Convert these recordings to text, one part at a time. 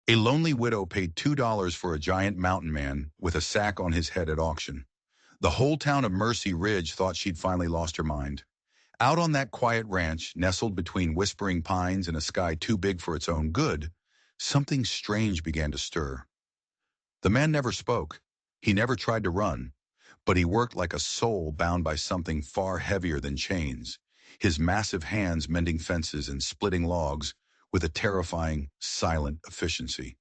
A lonely widow paid $2 for a giant mountain man with a sack on his head at auction. The whole town of Mercy Ridge thought she'd finally lost her mind. Out on that quiet ranch, nestled between whispering pines and a sky too big for its own good, something strange began to stir. The man never spoke. He never tried to run, but he worked like a soul bound by something far heavier than chains, his massive hands mending fences and splitting logs with a terrifying, silent efficiency.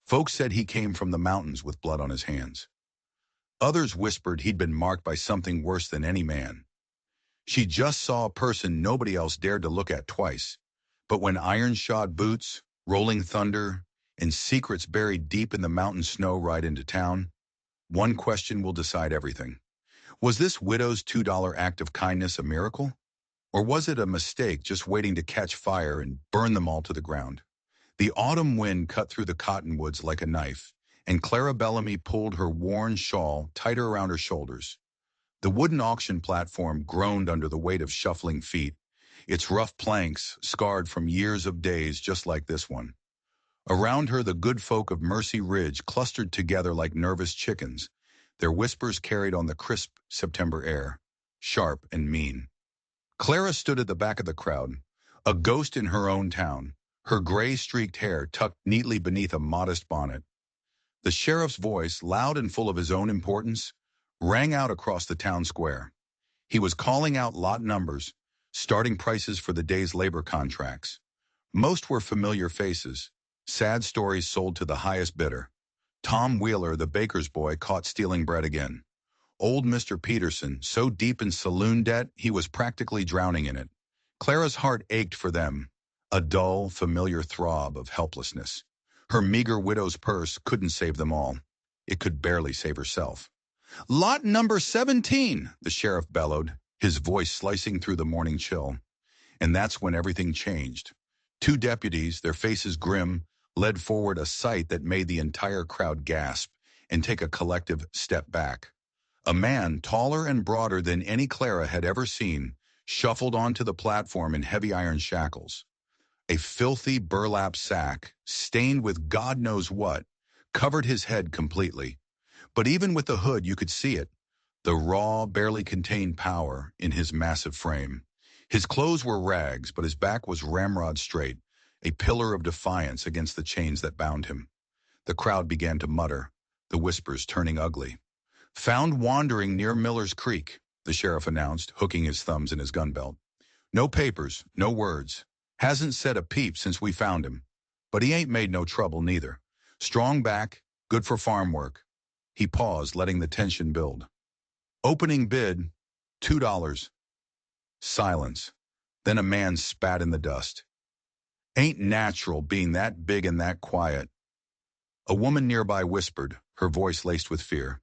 Folks said he came from the mountains with blood on his hands. Others whispered he'd been marked by something worse than any man. She just saw a person nobody else dared to look at twice. But when iron-shod boots, rolling thunder, and secrets buried deep in the mountain snow ride into town, one question will decide everything. Was this widow's $2 act of kindness a miracle? Or was it a mistake just waiting to catch fire and burn them all to the ground? The autumn wind cut through the cottonwoods like a knife, and Clara Bellamy pulled her worn shawl tighter around her shoulders. The wooden auction platform groaned under the weight of shuffling feet, its rough planks scarred from years of days just like this one. Around her, the good folk of Mercy Ridge clustered together like nervous chickens, their whispers carried on the crisp September air, sharp and mean. Clara stood at the back of the crowd, a ghost in her own town, her gray-streaked hair tucked neatly beneath a modest bonnet. The sheriff's voice, loud and full of his own importance, rang out across the town square. He was calling out lot numbers, starting prices for the day's labor contracts. Most were familiar faces, sad stories sold to the highest bidder. Tom Wheeler, the baker's boy, caught stealing bread again. Old Mr. Peterson, so deep in saloon debt he was practically drowning in it. Clara's heart ached for them, a dull, familiar throb of helplessness. Her meager widow's purse couldn't save them all. It could barely save herself. "Lot number 17, the sheriff bellowed, his voice slicing through the morning chill. And that's when everything changed. Two deputies, their faces grim, led forward a sight that made the entire crowd gasp and take a collective step back. A man, taller and broader than any Clara had ever seen, shuffled onto the platform in heavy iron shackles. A filthy burlap sack, stained with God knows what, covered his head completely. But even with the hood, you could see it, the raw, barely contained power in his massive frame. His clothes were rags, but his back was ramrod straight, a pillar of defiance against the chains that bound him. The crowd began to mutter, the whispers turning ugly. "Found wandering near Miller's Creek," the sheriff announced, hooking his thumbs in his gun belt. "No papers, no words. Hasn't said a peep since we found him. But he ain't made no trouble neither. Strong back, good for farm work." He paused, letting the tension build. "Opening bid, $2. Silence. Then a man spat in the dust. "Ain't natural being that big and that quiet." A woman nearby whispered, her voice laced with fear.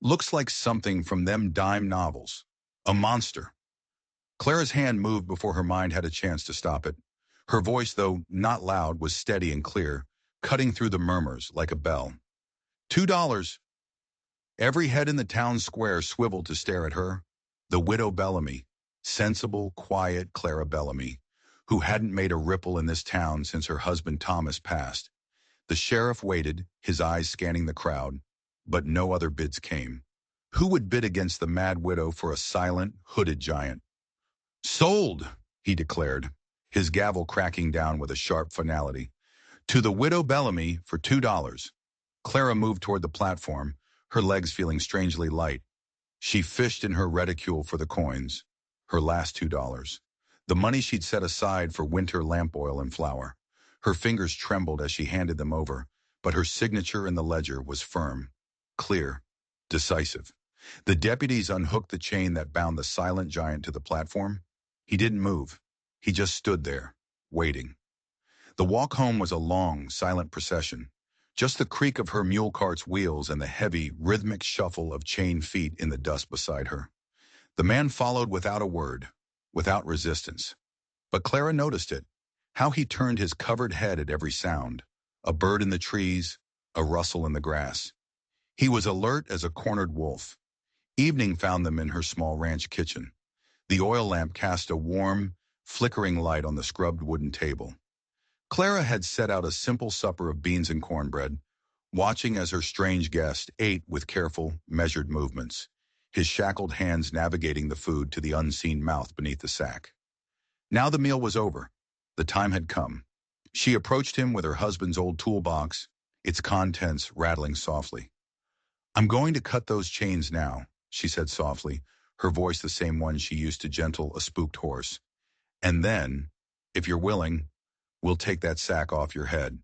"Looks like something from them dime novels. A monster." Clara's hand moved before her mind had a chance to stop it. Her voice, though not loud, was steady and clear, cutting through the murmurs like a bell. $2. Every head in the town square swiveled to stare at her. The widow Bellamy, sensible, quiet Clara Bellamy, who hadn't made a ripple in this town since her husband Thomas passed. The sheriff waited, his eyes scanning the crowd, but no other bids came. Who would bid against the mad widow for a silent, hooded giant? "Sold," he declared, his gavel cracking down with a sharp finality. "To the widow Bellamy for $2. Clara moved toward the platform, her legs feeling strangely light. She fished in her reticule for the coins, her last $2. The money she'd set aside for winter lamp oil and flour. Her fingers trembled as she handed them over, but her signature in the ledger was firm, clear, decisive. The deputies unhooked the chain that bound the silent giant to the platform. He didn't move. He just stood there, waiting. The walk home was a long, silent procession. Just the creak of her mule cart's wheels and the heavy, rhythmic shuffle of chained feet in the dust beside her. The man followed without a word, without resistance. But Clara noticed it, how he turned his covered head at every sound, a bird in the trees, a rustle in the grass. He was alert as a cornered wolf. Evening found them in her small ranch kitchen. The oil lamp cast a warm, flickering light on the scrubbed wooden table. Clara had set out a simple supper of beans and cornbread, watching as her strange guest ate with careful, measured movements, his shackled hands navigating the food to the unseen mouth beneath the sack. Now the meal was over. The time had come. She approached him with her husband's old toolbox, its contents rattling softly. "I'm going to cut those chains now," she said softly, her voice the same one she used to gentle a spooked horse. "And then, if you're willing, we'll take that sack off your head."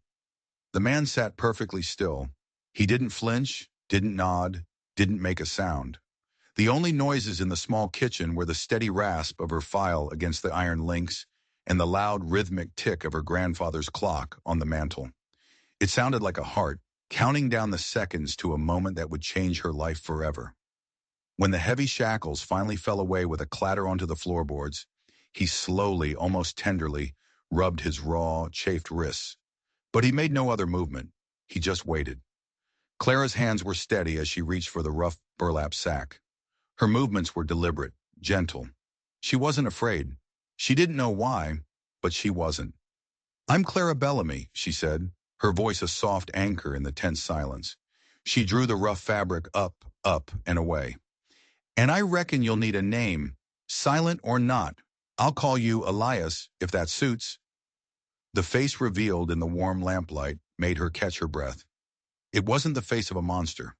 The man sat perfectly still. He didn't flinch, didn't nod, didn't make a sound. The only noises in the small kitchen were the steady rasp of her file against the iron links and the loud rhythmic tick of her grandfather's clock on the mantel. It sounded like a heart, counting down the seconds to a moment that would change her life forever. When the heavy shackles finally fell away with a clatter onto the floorboards, he slowly, almost tenderly, rubbed his raw, chafed wrists. But he made no other movement. He just waited. Clara's hands were steady as she reached for the rough burlap sack. Her movements were deliberate, gentle. She wasn't afraid. She didn't know why, but she wasn't. "I'm Clara Bellamy," she said, her voice a soft anchor in the tense silence. She drew the rough fabric up, and away. "And I reckon you'll need a name, silent or not. I'll call you Elias, if that suits." The face revealed in the warm lamplight made her catch her breath. It wasn't the face of a monster.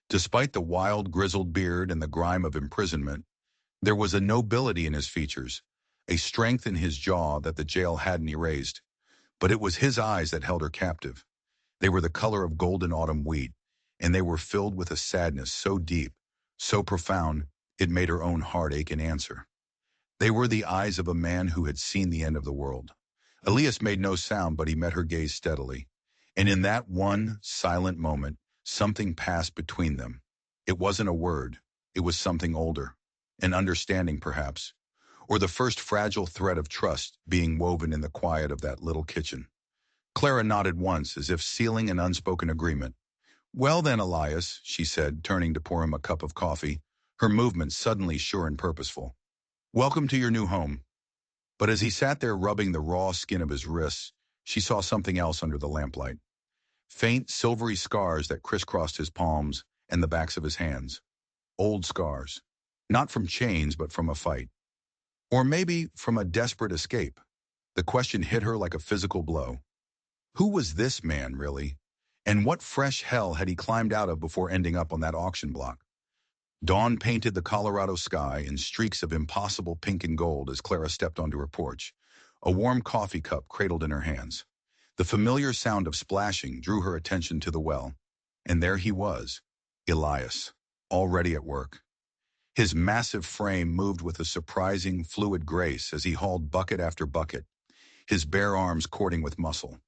Despite the wild, grizzled beard and the grime of imprisonment, there was a nobility in his features, a strength in his jaw that the jail hadn't erased. But it was his eyes that held her captive. They were the color of golden autumn wheat, and they were filled with a sadness so deep, so profound, it made her own heart ache in answer. They were the eyes of a man who had seen the end of the world. Elias made no sound, but he met her gaze steadily. And in that one silent moment, something passed between them. It wasn't a word. It was something older. An understanding, perhaps. Or the first fragile thread of trust being woven in the quiet of that little kitchen. Clara nodded once, as if sealing an unspoken agreement. "Well then, Elias," she said, turning to pour him a cup of coffee, her movement suddenly sure and purposeful. "Welcome to your new home." But as he sat there rubbing the raw skin of his wrists, she saw something else under the lamplight. Faint, silvery scars that crisscrossed his palms and the backs of his hands. Old scars. Not from chains, but from a fight. Or maybe from a desperate escape. The question hit her like a physical blow. Who was this man, really? And what fresh hell had he climbed out of before ending up on that auction block? Dawn painted the Colorado sky in streaks of impossible pink and gold as Clara stepped onto her porch, a warm coffee cup cradled in her hands. The familiar sound of splashing drew her attention to the well, and there he was, Elias, already at work. His massive frame moved with a surprising, fluid grace as he hauled bucket after bucket, his bare arms cording with muscle.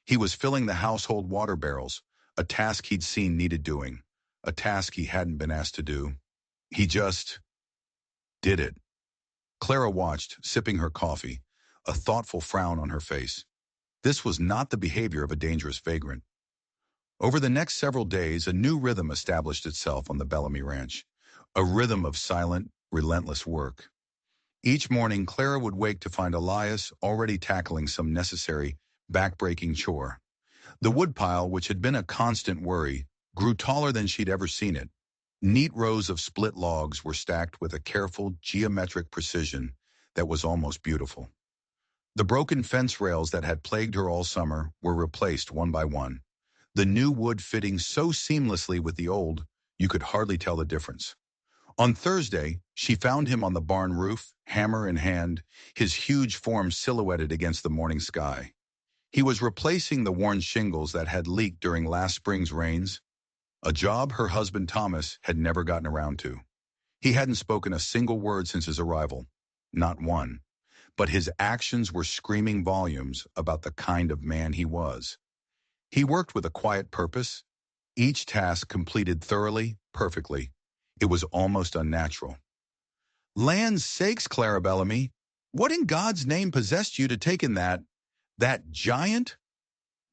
He was filling the household water barrels, a task he'd seen needed doing, a task he hadn't been asked to do. He just did it. Clara watched, sipping her coffee, a thoughtful frown on her face. This was not the behavior of a dangerous vagrant. Over the next several days, a new rhythm established itself on the Bellamy Ranch, a rhythm of silent, relentless work. Each morning, Clara would wake to find Elias already tackling some necessary, back-breaking chore. The woodpile, which had been a constant worry, grew taller than she'd ever seen it. Neat rows of split logs were stacked with a careful, geometric precision that was almost beautiful. The broken fence rails that had plagued her all summer were replaced one by one, the new wood fitting so seamlessly with the old, you could hardly tell the difference. On Thursday, she found him on the barn roof, hammer in hand, his huge form silhouetted against the morning sky. He was replacing the worn shingles that had leaked during last spring's rains, a job her husband Thomas had never gotten around to. He hadn't spoken a single word since his arrival, not one, but his actions were screaming volumes about the kind of man he was. He worked with a quiet purpose, each task completed thoroughly, perfectly. It was almost unnatural. "Land's sakes, Clara Bellamy, what in God's name possessed you to take in that giant?"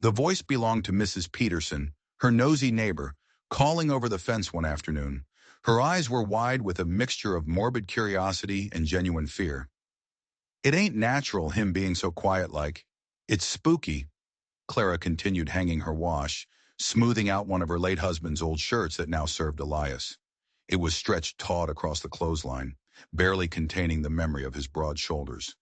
The voice belonged to Mrs. Peterson, her nosy neighbor, calling over the fence one afternoon. Her eyes were wide with a mixture of morbid curiosity and genuine fear. "It ain't natural, him being so quiet-like. It's spooky, Clara continued hanging her wash, smoothing out one of her late husband's old shirts that now served Elias. It was stretched taut across the clothesline, barely containing the memory of his broad shoulders.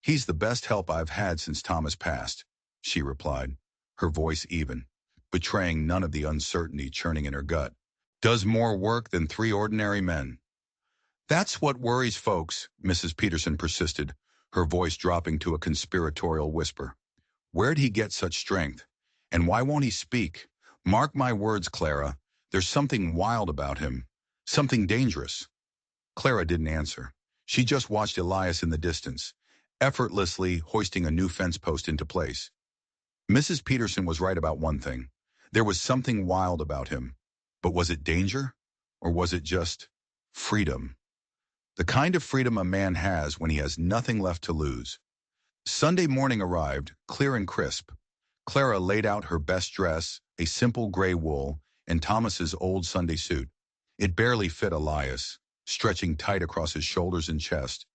"He's the best help I've had since Thomas passed," she replied, her voice even, betraying none of the uncertainty churning in her gut. "Does more work than 3 ordinary men." "That's what worries folks," Mrs. Peterson persisted, her voice dropping to a conspiratorial whisper. "Where'd he get such strength? And why won't he speak? Mark my words, Clara, there's something wild about him, something dangerous." Clara didn't answer. She just watched Elias in the distance, effortlessly hoisting a new fence post into place. Mrs. Peterson was right about one thing. There was something wild about him. But was it danger? Or was it just freedom? The kind of freedom a man has when he has nothing left to lose. Sunday morning arrived, clear and crisp. Clara laid out her best dress, a simple gray wool, and Thomas's old Sunday suit. It barely fit Elias, stretching tight across his shoulders and chest,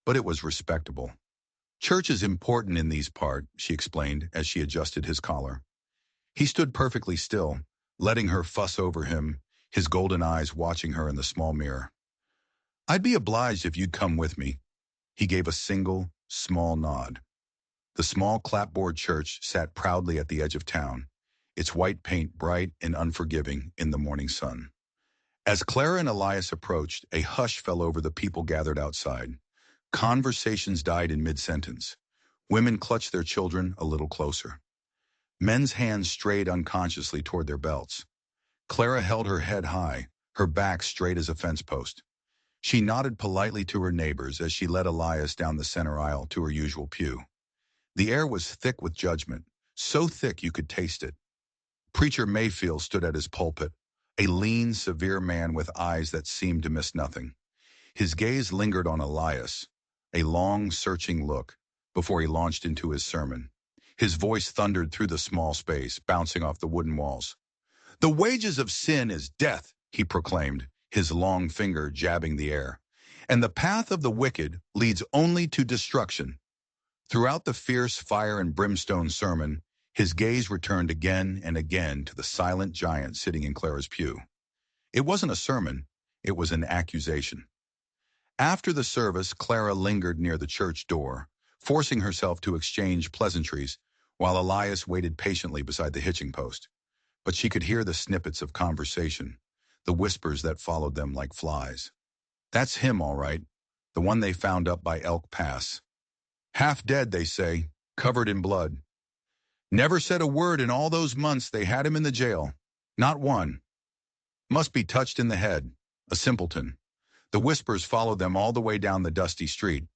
but it was respectable. "Church is important in these parts," she explained as she adjusted his collar. He stood perfectly still, letting her fuss over him, his golden eyes watching her in the small mirror. "I'd be obliged if you'd come with me." He gave a single, small nod. The small clapboard church sat proudly at the edge of town, its white paint bright and unforgiving in the morning sun. As Clara and Elias approached, a hush fell over the people gathered outside. Conversations died in mid-sentence. Women clutched their children a little closer. Men's hands strayed unconsciously toward their belts. Clara held her head high, her back straight as a fence post. She nodded politely to her neighbors as she led Elias down the center aisle to her usual pew. The air was thick with judgment, so thick you could taste it. Preacher Mayfield stood at his pulpit, a lean, severe man with eyes that seemed to miss nothing. His gaze lingered on Elias, a long, searching look, before he launched into his sermon. His voice thundered through the small space, bouncing off the wooden walls. "The wages of sin is death," he proclaimed, his long finger jabbing the air. "And the path of the wicked leads only to destruction." Throughout the fierce fire and brimstone sermon, his gaze returned again and again to the silent giant sitting in Clara's pew. It wasn't a sermon, it was an accusation. After the service, Clara lingered near the church door, forcing herself to exchange pleasantries, while Elias waited patiently beside the hitching post. But she could hear the snippets of conversation, the whispers that followed them like flies. "That's him, all right, the one they found up by Elk Pass. Half dead, they say, covered in blood. Never said a word in all those months they had him in the jail. Not one. Must be touched in the head. A simpleton." The whispers followed them all the way down the dusty street.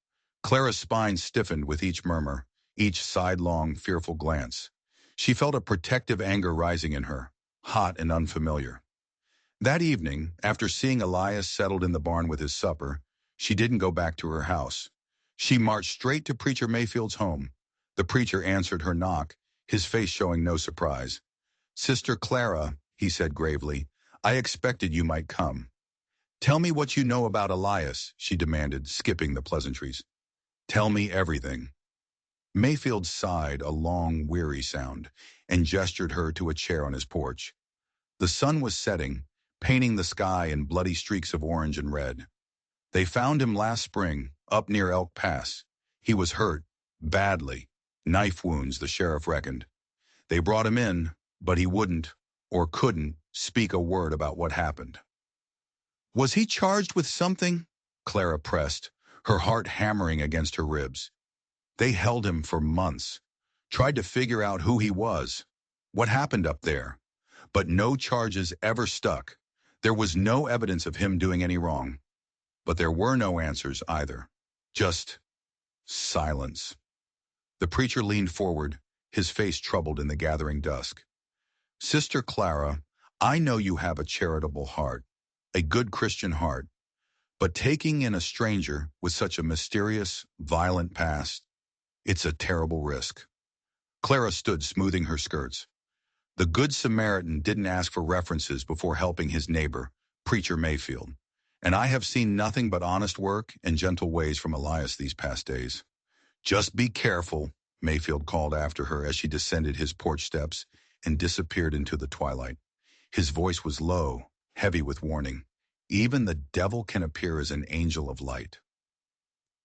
Clara's spine stiffened with each murmur, each sidelong, fearful glance. She felt a protective anger rising in her, hot and unfamiliar. That evening, after seeing Elias settled in the barn with his supper, she didn't go back to her house. She marched straight to Preacher Mayfield's home. The preacher answered her knock, his face showing no surprise. "Sister Clara," he said gravely, "I expected you might come." "Tell me what you know about Elias," she demanded, skipping the pleasantries. "Tell me everything." Mayfield sighed a long, weary sound and gestured her to a chair on his porch. The sun was setting, painting the sky in bloody streaks of orange and red. "They found him last spring, up near Elk Pass. He was hurt, badly. Knife wounds, the sheriff reckoned. They brought him in, but he wouldn't, or couldn't, speak a word about what happened." "Was he charged with something?" Clara pressed, her heart hammering against her ribs. "They held him for months, tried to figure out who he was, what happened up there. But no charges ever stuck. There was no evidence of him doing any wrong. But there were no answers either. Just silence." The preacher leaned forward, his face troubled in the gathering dusk. "Sister Clara, I know you have a charitable heart, a good Christian heart, but taking in a stranger with such a mysterious, violent past, it's a terrible risk." Clara stood smoothing her skirts. The Good Samaritan didn't ask for references before helping his neighbor, Preacher Mayfield, and I have seen nothing but honest work and gentle ways from Elias these past days. "Just be careful," Mayfield called after her as she descended his porch steps and disappeared into the twilight. His voice was low, heavy with warning. Even the devil can appear as an angel of light.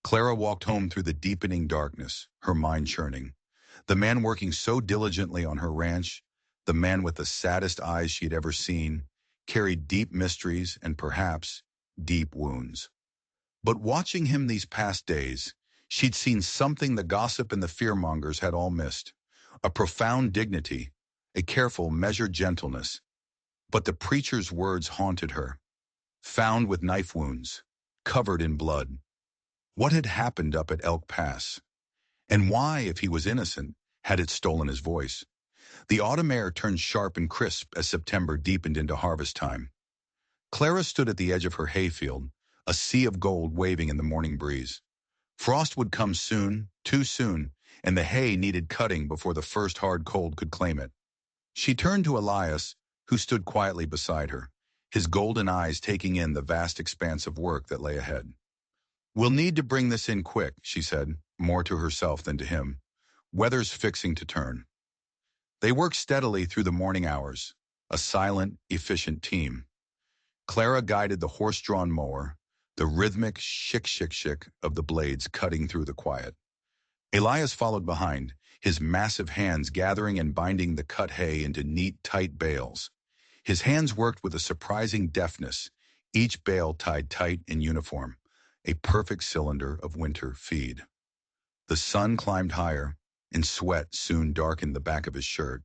Clara walked home through the deepening darkness, her mind churning. The man working so diligently on her ranch, the man with the saddest eyes she'd ever seen, carried deep mysteries and perhaps deep wounds. But watching him these past days, she'd seen something the gossip and the fearmongers had all missed. A profound dignity, a careful, measured gentleness. But the preacher's words haunted her. Found with knife wounds, covered in blood. What had happened up at Elk Pass? And why, if he was innocent, had it stolen his voice? The autumn air turned sharp and crisp as September deepened into harvest time. Clara stood at the edge of her hayfield, a sea of gold waving in the morning breeze. Frost would come soon, too soon, and the hay needed cutting before the first hard cold could claim it. She turned to Elias, who stood quietly beside her, his golden eyes taking in the vast expanse of work that lay ahead. "We'll need to bring this in quick," she said, more to herself than to him. "Weather's fixing to turn." They worked steadily through the morning hours, a silent, efficient team. Clara guided the horse-drawn mower, the rhythmic shick-shick-shick of the blades cutting through the quiet. Elias followed behind, his massive hands gathering and binding the cut hay into neat, tight bales. His hands worked with a surprising deftness, each bale tied tight in uniform, a perfect cylinder of winter feed. The sun climbed higher, and sweat soon darkened the back of his shirt,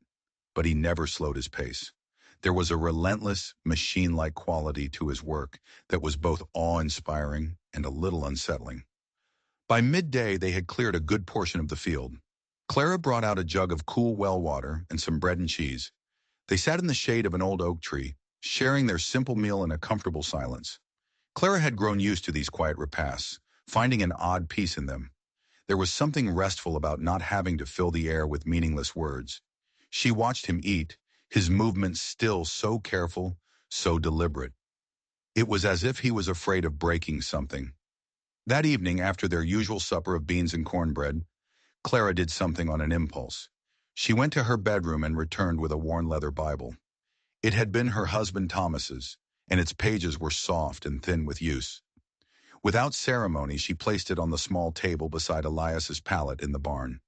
but he never slowed his pace. There was a relentless, machine-like quality to his work that was both awe-inspiring and a little unsettling. By midday, they had cleared a good portion of the field. Clara brought out a jug of cool well water and some bread and cheese. They sat in the shade of an old oak tree, sharing their simple meal in a comfortable silence. Clara had grown used to these quiet repasts, finding an odd peace in them. There was something restful about not having to fill the air with meaningless words. She watched him eat, his movements still so careful, so deliberate. It was as if he was afraid of breaking something. That evening, after their usual supper of beans and cornbread, Clara did something on an impulse. She went to her bedroom and returned with a worn leather Bible. It had been her husband Thomas's, and its pages were soft and thin with use. Without ceremony, she placed it on the small table beside Elias's pallet in the barn.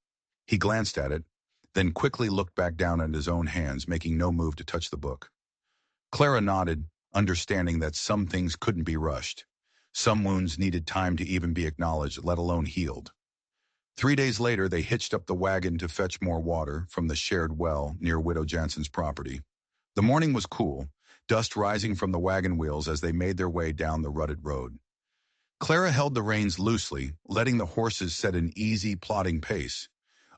He glanced at it, then quickly looked back down at his own hands, making no move to touch the book. Clara nodded, understanding that some things couldn't be rushed. Some wounds needed time to even be acknowledged, let alone healed. 3 days later, they hitched up the wagon to fetch more water from the shared well near Widow Jansen's property. The morning was cool, dust rising from the wagon wheels as they made their way down the rutted road. Clara held the reins loosely, letting the horses set an easy, plodding pace.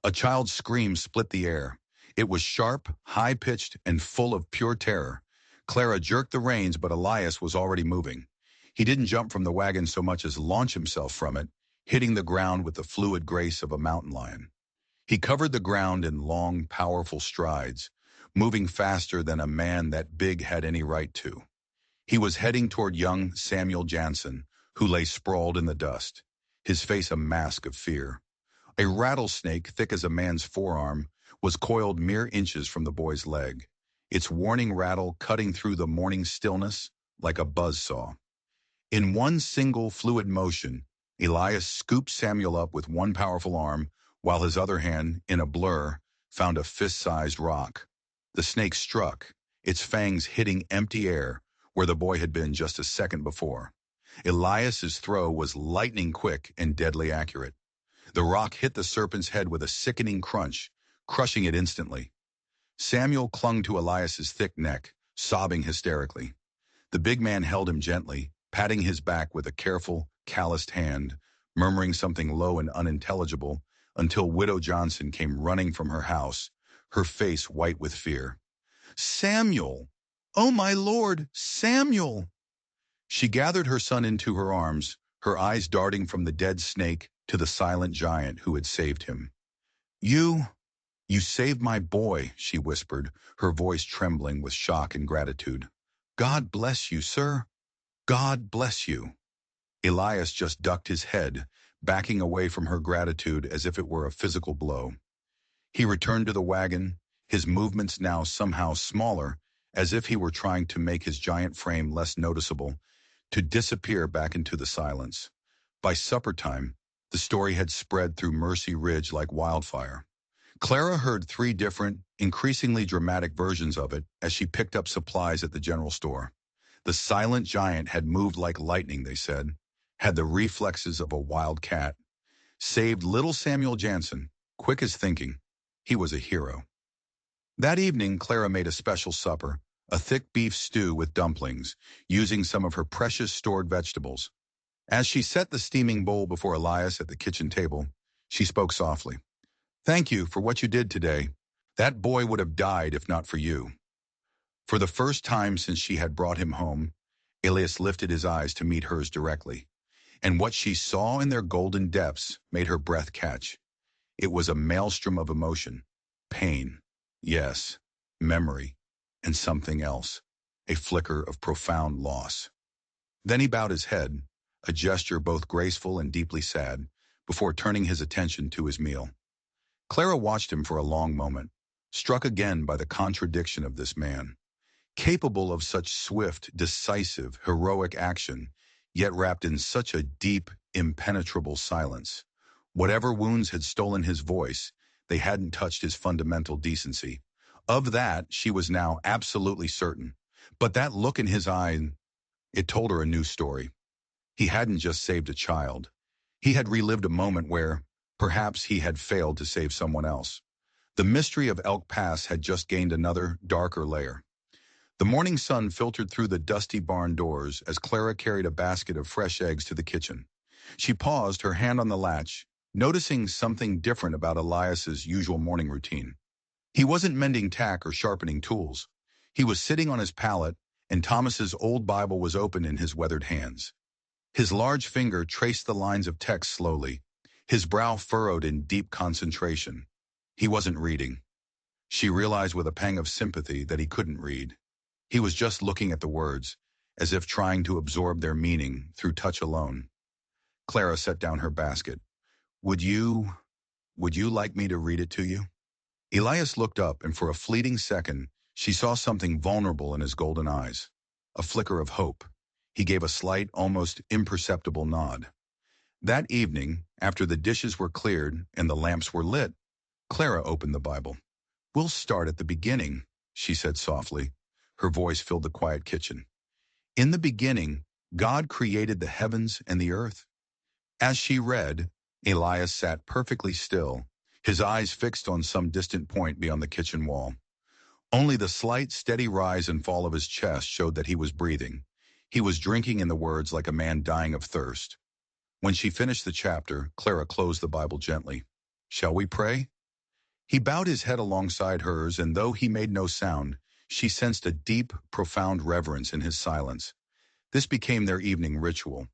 A child's scream split the air. It was sharp, high-pitched, and full of pure terror. Clara jerked the reins, but Elias was already moving. He didn't jump from the wagon so much as launch himself from it, hitting the ground with the fluid grace of a mountain lion. He covered the ground in long, powerful strides, moving faster than a man that big had any right to. He was heading toward young Samuel Jansen, who lay sprawled in the dust, his face a mask of fear. A rattlesnake, thick as a man's forearm, was coiled mere inches from the boy's leg, its warning rattle cutting through the morning stillness like a buzzsaw. In one single fluid motion, Elias scooped Samuel up with one powerful arm, while his other hand, in a blur, found a fist-sized rock. The snake struck, its fangs hitting empty air where the boy had been just a second before. Elias's throw was lightning quick and deadly accurate. The rock hit the serpent's head with a sickening crunch, crushing it instantly. Samuel clung to Elias's thick neck, sobbing hysterically. The big man held him gently, patting his back with a careful, calloused hand, murmuring something low and unintelligible, until Widow Jansen came running from her house, her face white with fear. "Samuel! Oh, my Lord, Samuel!" She gathered her son into her arms, her eyes darting from the dead snake to the silent giant who had saved him. You saved my boy," she whispered, her voice trembling with shock and gratitude. "God bless you, sir. God bless you." Elias just ducked his head, backing away from her gratitude as if it were a physical blow. He returned to the wagon, his movements now somehow smaller, as if he were trying to make his giant frame less noticeable, to disappear back into the silence. By supper time, the story had spread through Mercy Ridge like wildfire. Clara heard three different, increasingly dramatic versions of it as she picked up supplies at the general store. The silent giant had moved like lightning, they said, had the reflexes of a wild cat, saved little Samuel Jansen, quick as thinking. He was a hero. That evening, Clara made a special supper, a thick beef stew with dumplings, using some of her precious stored vegetables. As she set the steaming bowl before Elias at the kitchen table, she spoke softly. "Thank you for what you did today. That boy would have died if not for you." For the first time since she had brought him home, Elias lifted his eyes to meet hers directly, and what she saw in their golden depths made her breath catch. It was a maelstrom of emotion, pain, yes, memory, and something else, a flicker of profound loss. Then he bowed his head, a gesture both graceful and deeply sad, before turning his attention to his meal. Clara watched him for a long moment, struck again by the contradiction of this man, capable of such swift, decisive, heroic action, yet wrapped in such a deep, impenetrable silence. Whatever wounds had stolen his voice, they hadn't touched his fundamental decency. Of that, she was now absolutely certain. But that look in his eye, it told her a new story. He hadn't just saved a child. He had relived a moment where, perhaps, he had failed to save someone else. The mystery of Elk Pass had just gained another, darker layer. The morning sun filtered through the dusty barn doors as Clara carried a basket of fresh eggs to the kitchen. She paused, her hand on the latch, noticing something different about Elias's usual morning routine. He wasn't mending tack or sharpening tools. He was sitting on his pallet, and Thomas's old Bible was open in his weathered hands. His large finger traced the lines of text slowly, his brow furrowed in deep concentration. He wasn't reading. She realized with a pang of sympathy that he couldn't read. He was just looking at the words, as if trying to absorb their meaning through touch alone. Clara set down her basket. Would you like me to read it to you?" Elias looked up, and for a fleeting second, she saw something vulnerable in his golden eyes. A flicker of hope. He gave a slight, almost imperceptible nod. That evening, after the dishes were cleared and the lamps were lit, Clara opened the Bible. "We'll start at the beginning," she said softly. Her voice filled the quiet kitchen. "In the beginning, God created the heavens and the earth." As she read, Elias sat perfectly still, his eyes fixed on some distant point beyond the kitchen wall. Only the slight, steady rise and fall of his chest showed that he was breathing. He was drinking in the words like a man dying of thirst. When she finished the chapter, Clara closed the Bible gently. "Shall we pray?" He bowed his head alongside hers, and though he made no sound, she sensed a deep, profound reverence in his silence. This became their evening ritual.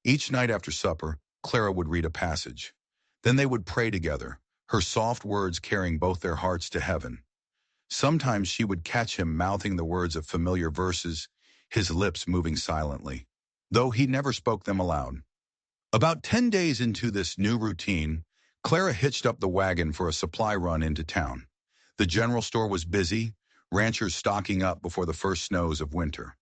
Each night after supper, Clara would read a passage. Then they would pray together, her soft words carrying both their hearts to heaven. Sometimes she would catch him mouthing the words of familiar verses, his lips moving silently, though he never spoke them aloud. About 10 days into this new routine, Clara hitched up the wagon for a supply run into town. The general store was busy, ranchers stocking up before the first snows of winter.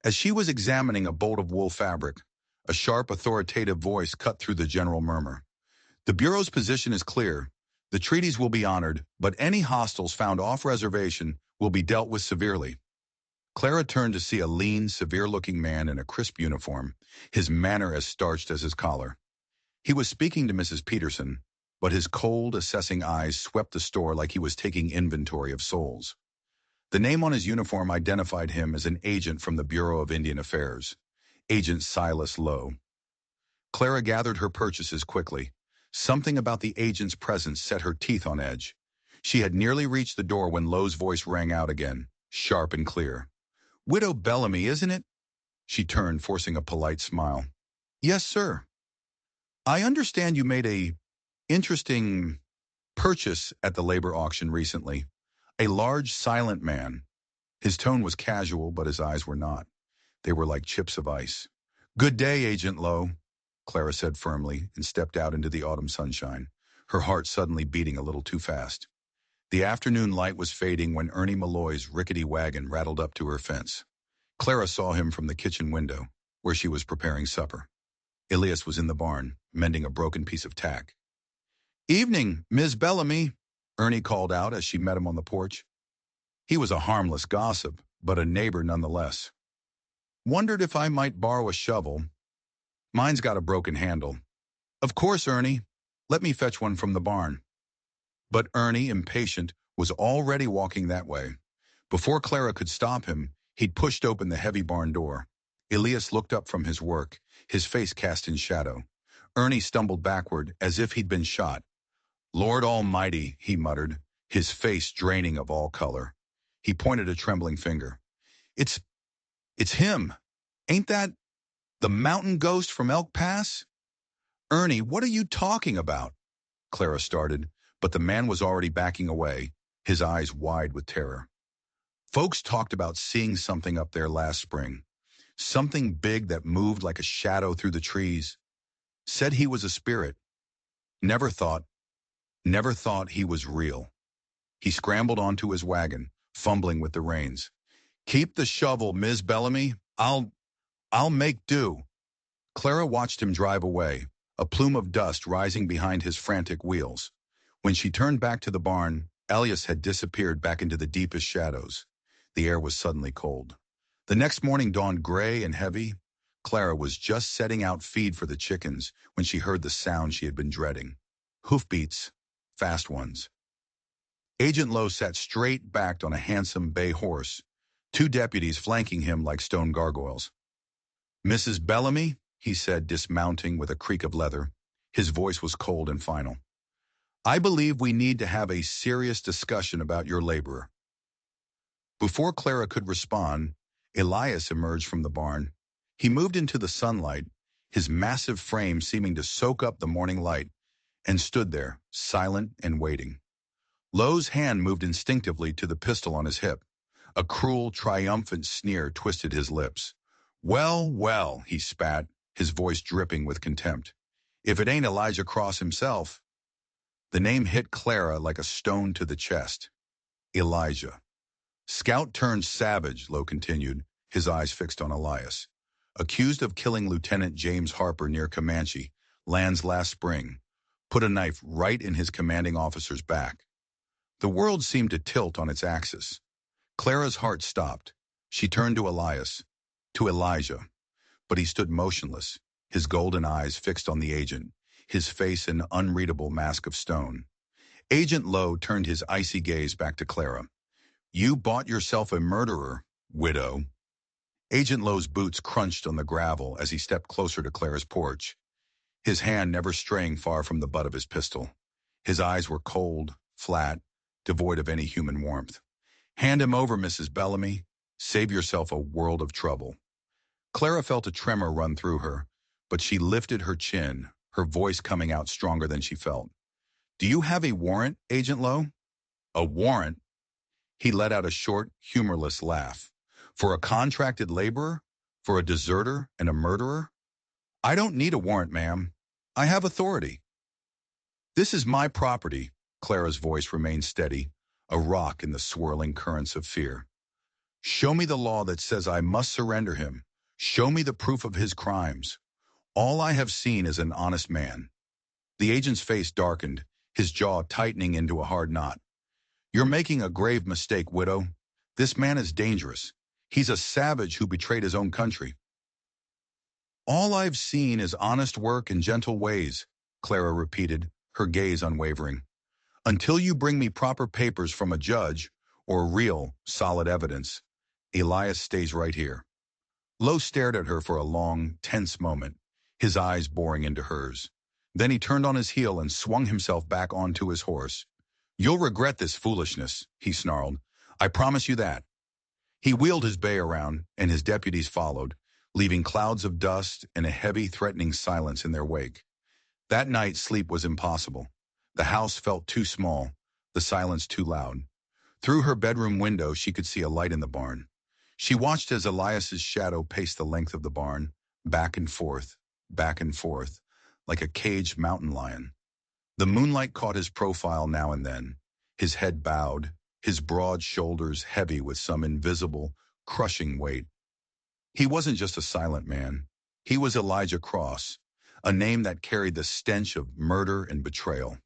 As she was examining a bolt of wool fabric, a sharp, authoritative voice cut through the general murmur. "The Bureau's position is clear. The treaties will be honored, but any hostiles found off reservation will be dealt with severely." Clara turned to see a lean, severe-looking man in a crisp uniform, his manner as starched as his collar. He was speaking to Mrs. Peterson, but his cold, assessing eyes swept the store like he was taking inventory of souls. The name on his uniform identified him as an agent from the Bureau of Indian Affairs, Agent Silas Lowe. Clara gathered her purchases quickly. Something about the agent's presence set her teeth on edge. She had nearly reached the door when Lowe's voice rang out again, sharp and clear. "Widow Bellamy, isn't it?" She turned, forcing a polite smile. "Yes, sir. I understand you made a interesting purchase at the labor auction recently. A large, silent man. His tone was casual, but his eyes were not. They were like chips of ice. "Good day, Agent Lowe." Clara said firmly and stepped out into the autumn sunshine, her heart suddenly beating a little too fast. The afternoon light was fading when Ernie Malloy's rickety wagon rattled up to her fence. Clara saw him from the kitchen window, where she was preparing supper. Elias was in the barn, mending a broken piece of tack. "Evening, Miss Bellamy," Ernie called out as she met him on the porch. He was a harmless gossip, but a neighbor nonetheless. "Wondered if I might borrow a shovel. Mine's got a broken handle." "Of course, Ernie. Let me fetch one from the barn." But Ernie, impatient, was already walking that way. Before Clara could stop him, he'd pushed open the heavy barn door. Elias looked up from his work, his face cast in shadow. Ernie stumbled backward as if he'd been shot. "Lord Almighty," he muttered, his face draining of all color. He pointed a trembling finger. It's him. Ain't that the mountain ghost from Elk Pass?" "Ernie, what are you talking about?" Clara started, but the man was already backing away, his eyes wide with terror. "Folks talked about seeing something up there last spring. Something big that moved like a shadow through the trees. Said he was a spirit. Never thought he was real." He scrambled onto his wagon, fumbling with the reins. "Keep the shovel, Miss Bellamy. I'll make do." Clara watched him drive away, a plume of dust rising behind his frantic wheels. When she turned back to the barn, Elias had disappeared back into the deepest shadows. The air was suddenly cold. The next morning dawned gray and heavy. Clara was just setting out feed for the chickens when she heard the sound she had been dreading. Hoofbeats, fast ones. Agent Lowe sat straight-backed on a handsome bay horse, two deputies flanking him like stone gargoyles. "Mrs. Bellamy," he said, dismounting with a creak of leather. His voice was cold and final. "I believe we need to have a serious discussion about your laborer." Before Clara could respond, Elias emerged from the barn. He moved into the sunlight, his massive frame seeming to soak up the morning light, and stood there, silent and waiting. Lowe's hand moved instinctively to the pistol on his hip. A cruel, triumphant sneer twisted his lips. "Well, well," he spat, his voice dripping with contempt. "If it ain't Elijah Cross himself." The name hit Clara like a stone to the chest. Elijah. "Scout turned savage," Lowe continued, his eyes fixed on Elias. "Accused of killing Lieutenant James Harper near Comanche, lands last spring. Put a knife right in his commanding officer's back." The world seemed to tilt on its axis. Clara's heart stopped. She turned to Elias, to Elijah. But he stood motionless, his golden eyes fixed on the agent, his face an unreadable mask of stone. Agent Lowe turned his icy gaze back to Clara. "You bought yourself a murderer, widow." Agent Lowe's boots crunched on the gravel as he stepped closer to Clara's porch, his hand never straying far from the butt of his pistol. His eyes were cold, flat, devoid of any human warmth. "Hand him over, Mrs. Bellamy. Save yourself a world of trouble." Clara felt a tremor run through her, but she lifted her chin, her voice coming out stronger than she felt. "Do you have a warrant, Agent Lowe?" "A warrant?" He let out a short, humorless laugh. "For a contracted laborer? For a deserter and a murderer? I don't need a warrant, ma'am. I have authority." "This is my property." Clara's voice remained steady, a rock in the swirling currents of fear. "Show me the law that says I must surrender him. Show me the proof of his crimes. All I have seen is an honest man." The agent's face darkened, his jaw tightening into a hard knot. "You're making a grave mistake, widow. This man is dangerous. He's a savage who betrayed his own country." "All I've seen is honest work and gentle ways," Clara repeated, her gaze unwavering. "Until you bring me proper papers from a judge, or real, solid evidence, Elias stays right here." Lowe stared at her for a long, tense moment, his eyes boring into hers. Then he turned on his heel and swung himself back onto his horse. "You'll regret this foolishness," he snarled. "I promise you that." He wheeled his bay around, and his deputies followed, leaving clouds of dust and a heavy, threatening silence in their wake. That night, sleep was impossible. The house felt too small, the silence too loud. Through her bedroom window, she could see a light in the barn. She watched as Elias's shadow paced the length of the barn, back and forth, back and forth, like a caged mountain lion. The moonlight caught his profile now and then, his head bowed, his broad shoulders heavy with some invisible, crushing weight. He wasn't just a silent man. He was Elijah Cross, a name that carried the stench of murder and betrayal.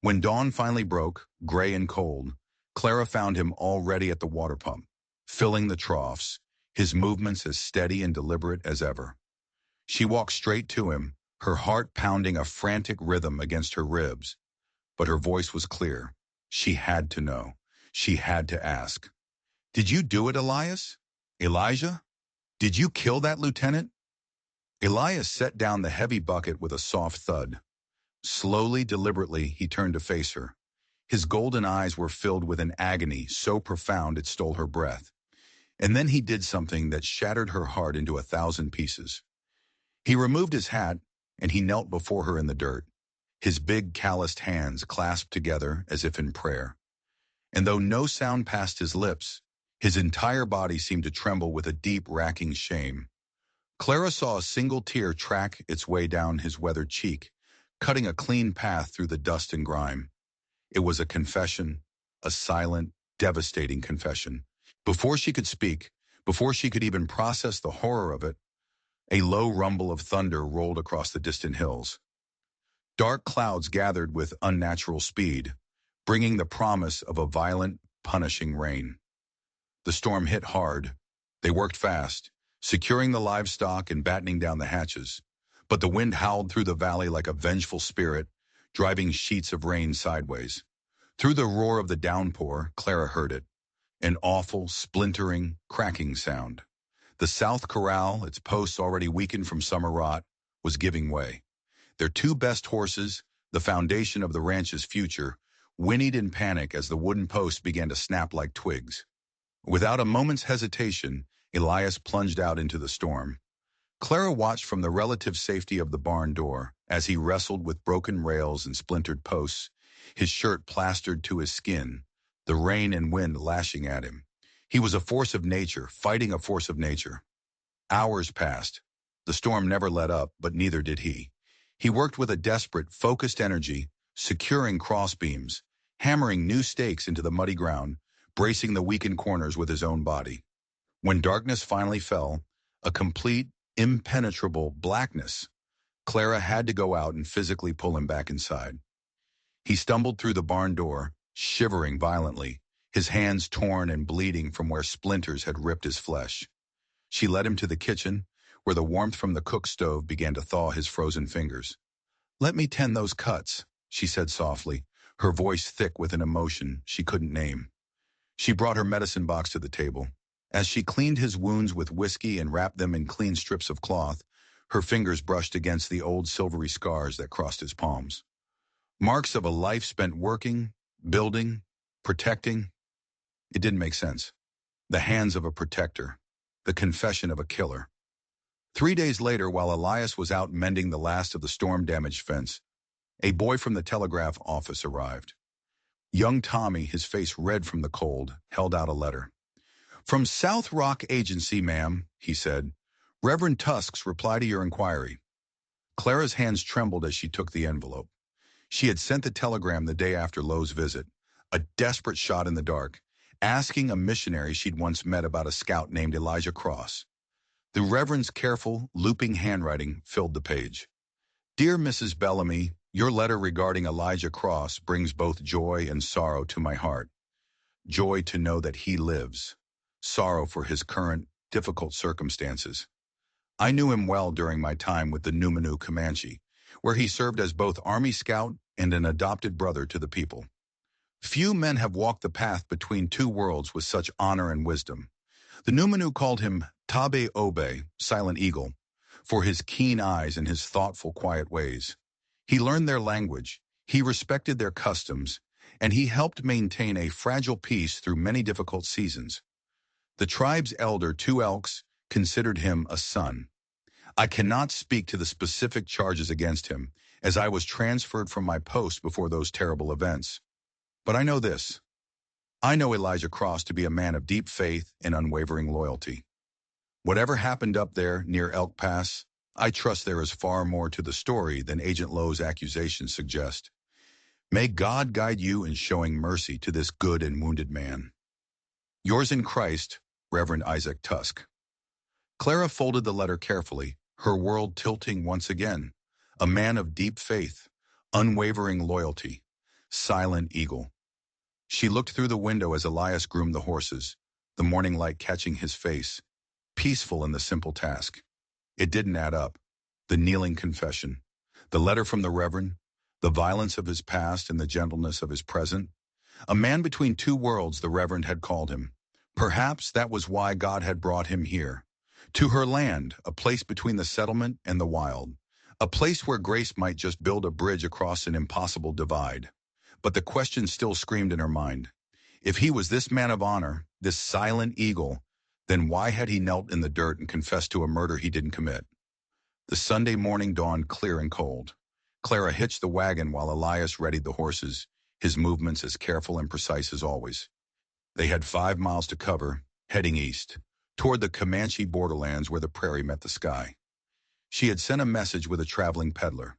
When dawn finally broke, gray and cold, Clara found him already at the water pump, filling the troughs, his movements as steady and deliberate as ever. She walked straight to him, her heart pounding a frantic rhythm against her ribs, but her voice was clear. She had to know. She had to ask. "Did you do it, Elias? Elijah? Did you kill that lieutenant?" Elias set down the heavy bucket with a soft thud. Slowly, deliberately, he turned to face her. His golden eyes were filled with an agony so profound it stole her breath. And then he did something that shattered her heart into 1,000 pieces. He removed his hat, and he knelt before her in the dirt, his big calloused hands clasped together as if in prayer. And though no sound passed his lips, his entire body seemed to tremble with a deep, racking shame. Clara saw a single tear track its way down his weathered cheek, cutting a clean path through the dust and grime. It was a confession, a silent, devastating confession. Before she could speak, before she could even process the horror of it, a low rumble of thunder rolled across the distant hills. Dark clouds gathered with unnatural speed, bringing the promise of a violent, punishing rain. The storm hit hard. They worked fast, securing the livestock and battening down the hatches. But the wind howled through the valley like a vengeful spirit, driving sheets of rain sideways. Through the roar of the downpour, Clara heard it, an awful, splintering, cracking sound. The South Corral, its posts already weakened from summer rot, was giving way. Their two best horses, the foundation of the ranch's future, whinnied in panic as the wooden posts began to snap like twigs. Without a moment's hesitation, Elias plunged out into the storm. Clara watched from the relative safety of the barn door as he wrestled with broken rails and splintered posts, his shirt plastered to his skin, the rain and wind lashing at him. He was a force of nature, fighting a force of nature. Hours passed. The storm never let up, but neither did he. He worked with a desperate, focused energy, securing crossbeams, hammering new stakes into the muddy ground, bracing the weakened corners with his own body. When darkness finally fell, a complete, impenetrable blackness, Clara had to go out and physically pull him back inside. He stumbled through the barn door, shivering violently, his hands torn and bleeding from where splinters had ripped his flesh. She led him to the kitchen, where the warmth from the cook stove began to thaw his frozen fingers. "Let me tend those cuts," she said softly, her voice thick with an emotion she couldn't name. She brought her medicine box to the table. As she cleaned his wounds with whiskey and wrapped them in clean strips of cloth, her fingers brushed against the old silvery scars that crossed his palms. Marks of a life spent working, building, protecting. It didn't make sense. The hands of a protector. The confession of a killer. 3 days later, while Elias was out mending the last of the storm-damaged fence, a boy from the telegraph office arrived. Young Tommy, his face red from the cold, held out a letter. "From South Rock Agency, ma'am," he said. "Reverend Tusk's reply to your inquiry." Clara's hands trembled as she took the envelope. She had sent the telegram the day after Lowe's visit, a desperate shot in the dark, asking a missionary she'd once met about a scout named Elijah Cross. The Reverend's careful, looping handwriting filled the page. "Dear Mrs. Bellamy, your letter regarding Elijah Cross brings both joy and sorrow to my heart. Joy to know that he lives. Sorrow for his current, difficult circumstances. I knew him well during my time with the Numanu Comanche, where he served as both Army Scout and an adopted brother to the people. Few men have walked the path between two worlds with such honor and wisdom. The Numanu called him Tabe Obe, Silent Eagle, for his keen eyes and his thoughtful, quiet ways. He learned their language, he respected their customs, and he helped maintain a fragile peace through many difficult seasons. The tribe's elder, Two Elks, considered him a son. I cannot speak to the specific charges against him, as I was transferred from my post before those terrible events. But I know this. I know Elijah Cross to be a man of deep faith and unwavering loyalty. Whatever happened up there near Elk Pass, I trust there is far more to the story than Agent Lowe's accusations suggest. May God guide you in showing mercy to this good and wounded man. Yours in Christ, Reverend Isaac Tusk. Clara folded the letter carefully, her world tilting once again. A man of deep faith, unwavering loyalty, silent eagle. She looked through the window as Elias groomed the horses, the morning light catching his face, peaceful in the simple task. It didn't add up. The kneeling confession, the letter from the Reverend, the violence of his past and the gentleness of his present. A man between two worlds, the Reverend had called him. Perhaps that was why God had brought him here. To her land, a place between the settlement and the wild. A place where grace might just build a bridge across an impossible divide. But the question still screamed in her mind. If he was this man of honor, this silent eagle, then why had he knelt in the dirt and confessed to a murder he didn't commit? The Sunday morning dawned clear and cold. Clara hitched the wagon while Elias readied the horses, his movements as careful and precise as always. They had 5 miles to cover, heading east, toward the Comanche borderlands where the prairie met the sky. She had sent a message with a traveling peddler,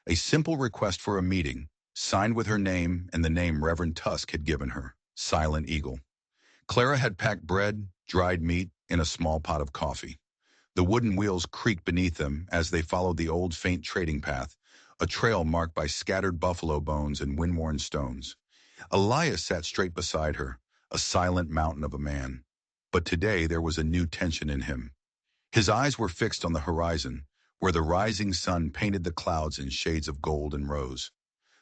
a simple request for a meeting, signed with her name and the name Reverend Tusk had given her, Silent Eagle. Clara had packed bread, dried meat, and a small pot of coffee. The wooden wheels creaked beneath them as they followed the old faint trading path, a trail marked by scattered buffalo bones and wind-worn stones. Elias sat straight beside her, a silent mountain of a man. But today there was a new tension in him. His eyes were fixed on the horizon, where the rising sun painted the clouds in shades of gold and rose.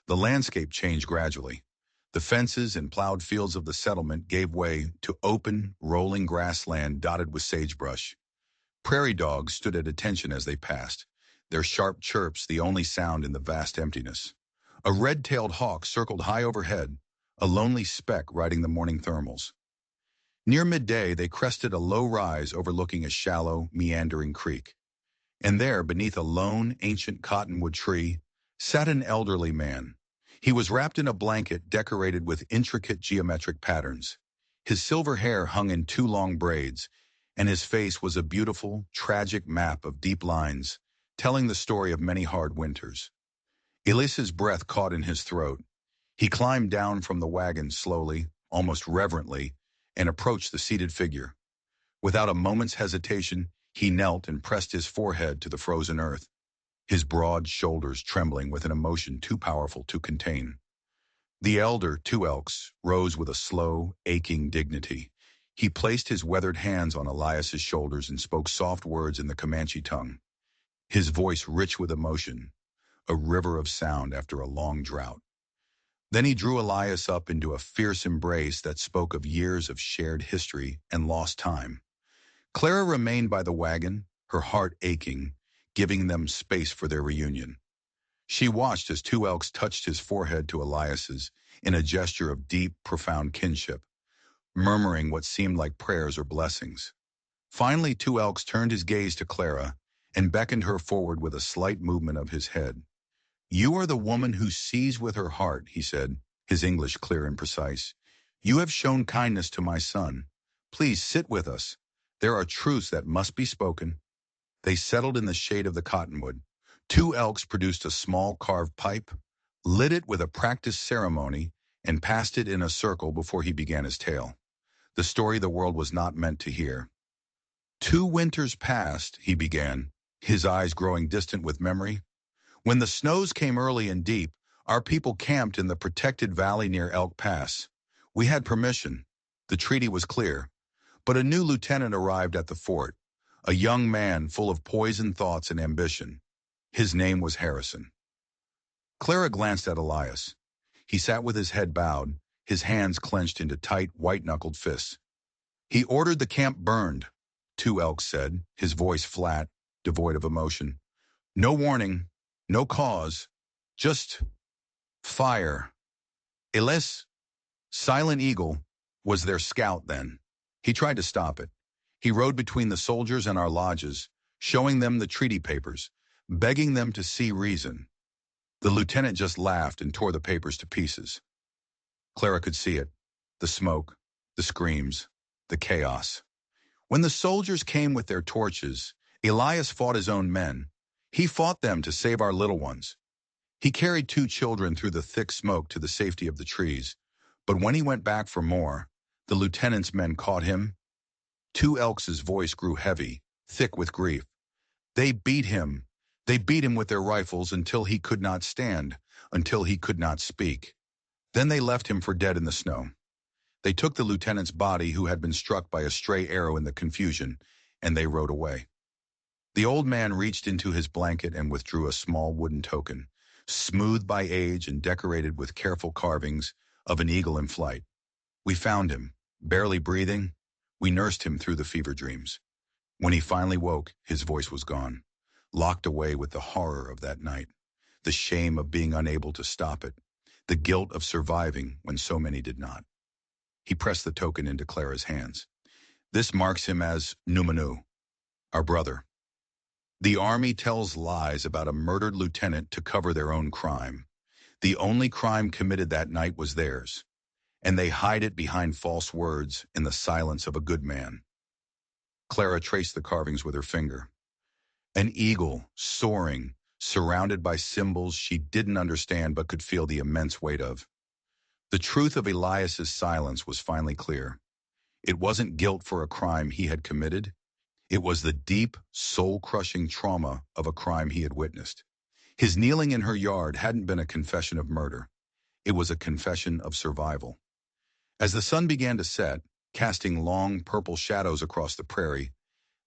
The landscape changed gradually. The fences and plowed fields of the settlement gave way to open, rolling grassland dotted with sagebrush. Prairie dogs stood at attention as they passed, their sharp chirps the only sound in the vast emptiness. A red-tailed hawk circled high overhead, a lonely speck riding the morning thermals. Near midday, they crested a low rise overlooking a shallow, meandering creek. And there, beneath a lone, ancient cottonwood tree, sat an elderly man. He was wrapped in a blanket decorated with intricate geometric patterns. His silver hair hung in 2 long braids, and his face was a beautiful, tragic map of deep lines, telling the story of many hard winters. Elias's breath caught in his throat. He climbed down from the wagon slowly, almost reverently, and approached the seated figure. Without a moment's hesitation, he knelt and pressed his forehead to the frozen earth, his broad shoulders trembling with an emotion too powerful to contain. The elder, Two Elks, rose with a slow, aching dignity. He placed his weathered hands on Elias's shoulders and spoke soft words in the Comanche tongue, his voice rich with emotion, a river of sound after a long drought. Then he drew Elias up into a fierce embrace that spoke of years of shared history and lost time. Clara remained by the wagon, her heart aching, giving them space for their reunion. She watched as Two Elks touched his forehead to Elias's in a gesture of deep, profound kinship, murmuring what seemed like prayers or blessings. Finally, Two Elks turned his gaze to Clara and beckoned her forward with a slight movement of his head. "You are the woman who sees with her heart," he said, his English clear and precise. "You have shown kindness to my son. Please sit with us. There are truths that must be spoken." They settled in the shade of the cottonwood. Two Elks produced a small carved pipe, lit it with a practiced ceremony, and passed it in a circle before he began his tale. The story the world was not meant to hear. 2 winters passed, he began, his eyes growing distant with memory. When the snows came early and deep, our people camped in the protected valley near Elk Pass. We had permission. The treaty was clear. But a new lieutenant arrived at the fort, a young man full of poisoned thoughts and ambition. His name was Harrison. Clara glanced at Elias. He sat with his head bowed, his hands clenched into tight, white-knuckled fists. "He ordered the camp burned," Two Elks said, his voice flat, devoid of emotion. "No warning, no cause, just fire." Elias, Silent Eagle, was their scout then. He tried to stop it. He rode between the soldiers and our lodges, showing them the treaty papers, begging them to see reason. The lieutenant just laughed and tore the papers to pieces. Clara could see it, the smoke, the screams, the chaos. When the soldiers came with their torches, Elias fought his own men, He fought them to save our little ones. He carried 2 children through the thick smoke to the safety of the trees. But when he went back for more, the lieutenant's men caught him. Two Elks's voice grew heavy, thick with grief. They beat him. They beat him with their rifles until he could not stand, until he could not speak. Then they left him for dead in the snow. They took the lieutenant's body, who had been struck by a stray arrow in the confusion, and they rode away. The old man reached into his blanket and withdrew a small wooden token, smoothed by age and decorated with careful carvings of an eagle in flight. We found him, barely breathing. We nursed him through the fever dreams. When he finally woke, his voice was gone, locked away with the horror of that night, the shame of being unable to stop it, the guilt of surviving when so many did not. He pressed the token into Clara's hands. This marks him as Numanu, our brother. The army tells lies about a murdered lieutenant to cover their own crime. The only crime committed that night was theirs, and they hide it behind false words in the silence of a good man. Clara traced the carvings with her finger. An eagle, soaring, surrounded by symbols she didn't understand but could feel the immense weight of. The truth of Elias's silence was finally clear. It wasn't guilt for a crime he had committed. It was the deep, soul-crushing trauma of a crime he had witnessed. His kneeling in her yard hadn't been a confession of murder. It was a confession of survival. As the sun began to set, casting long, purple shadows across the prairie,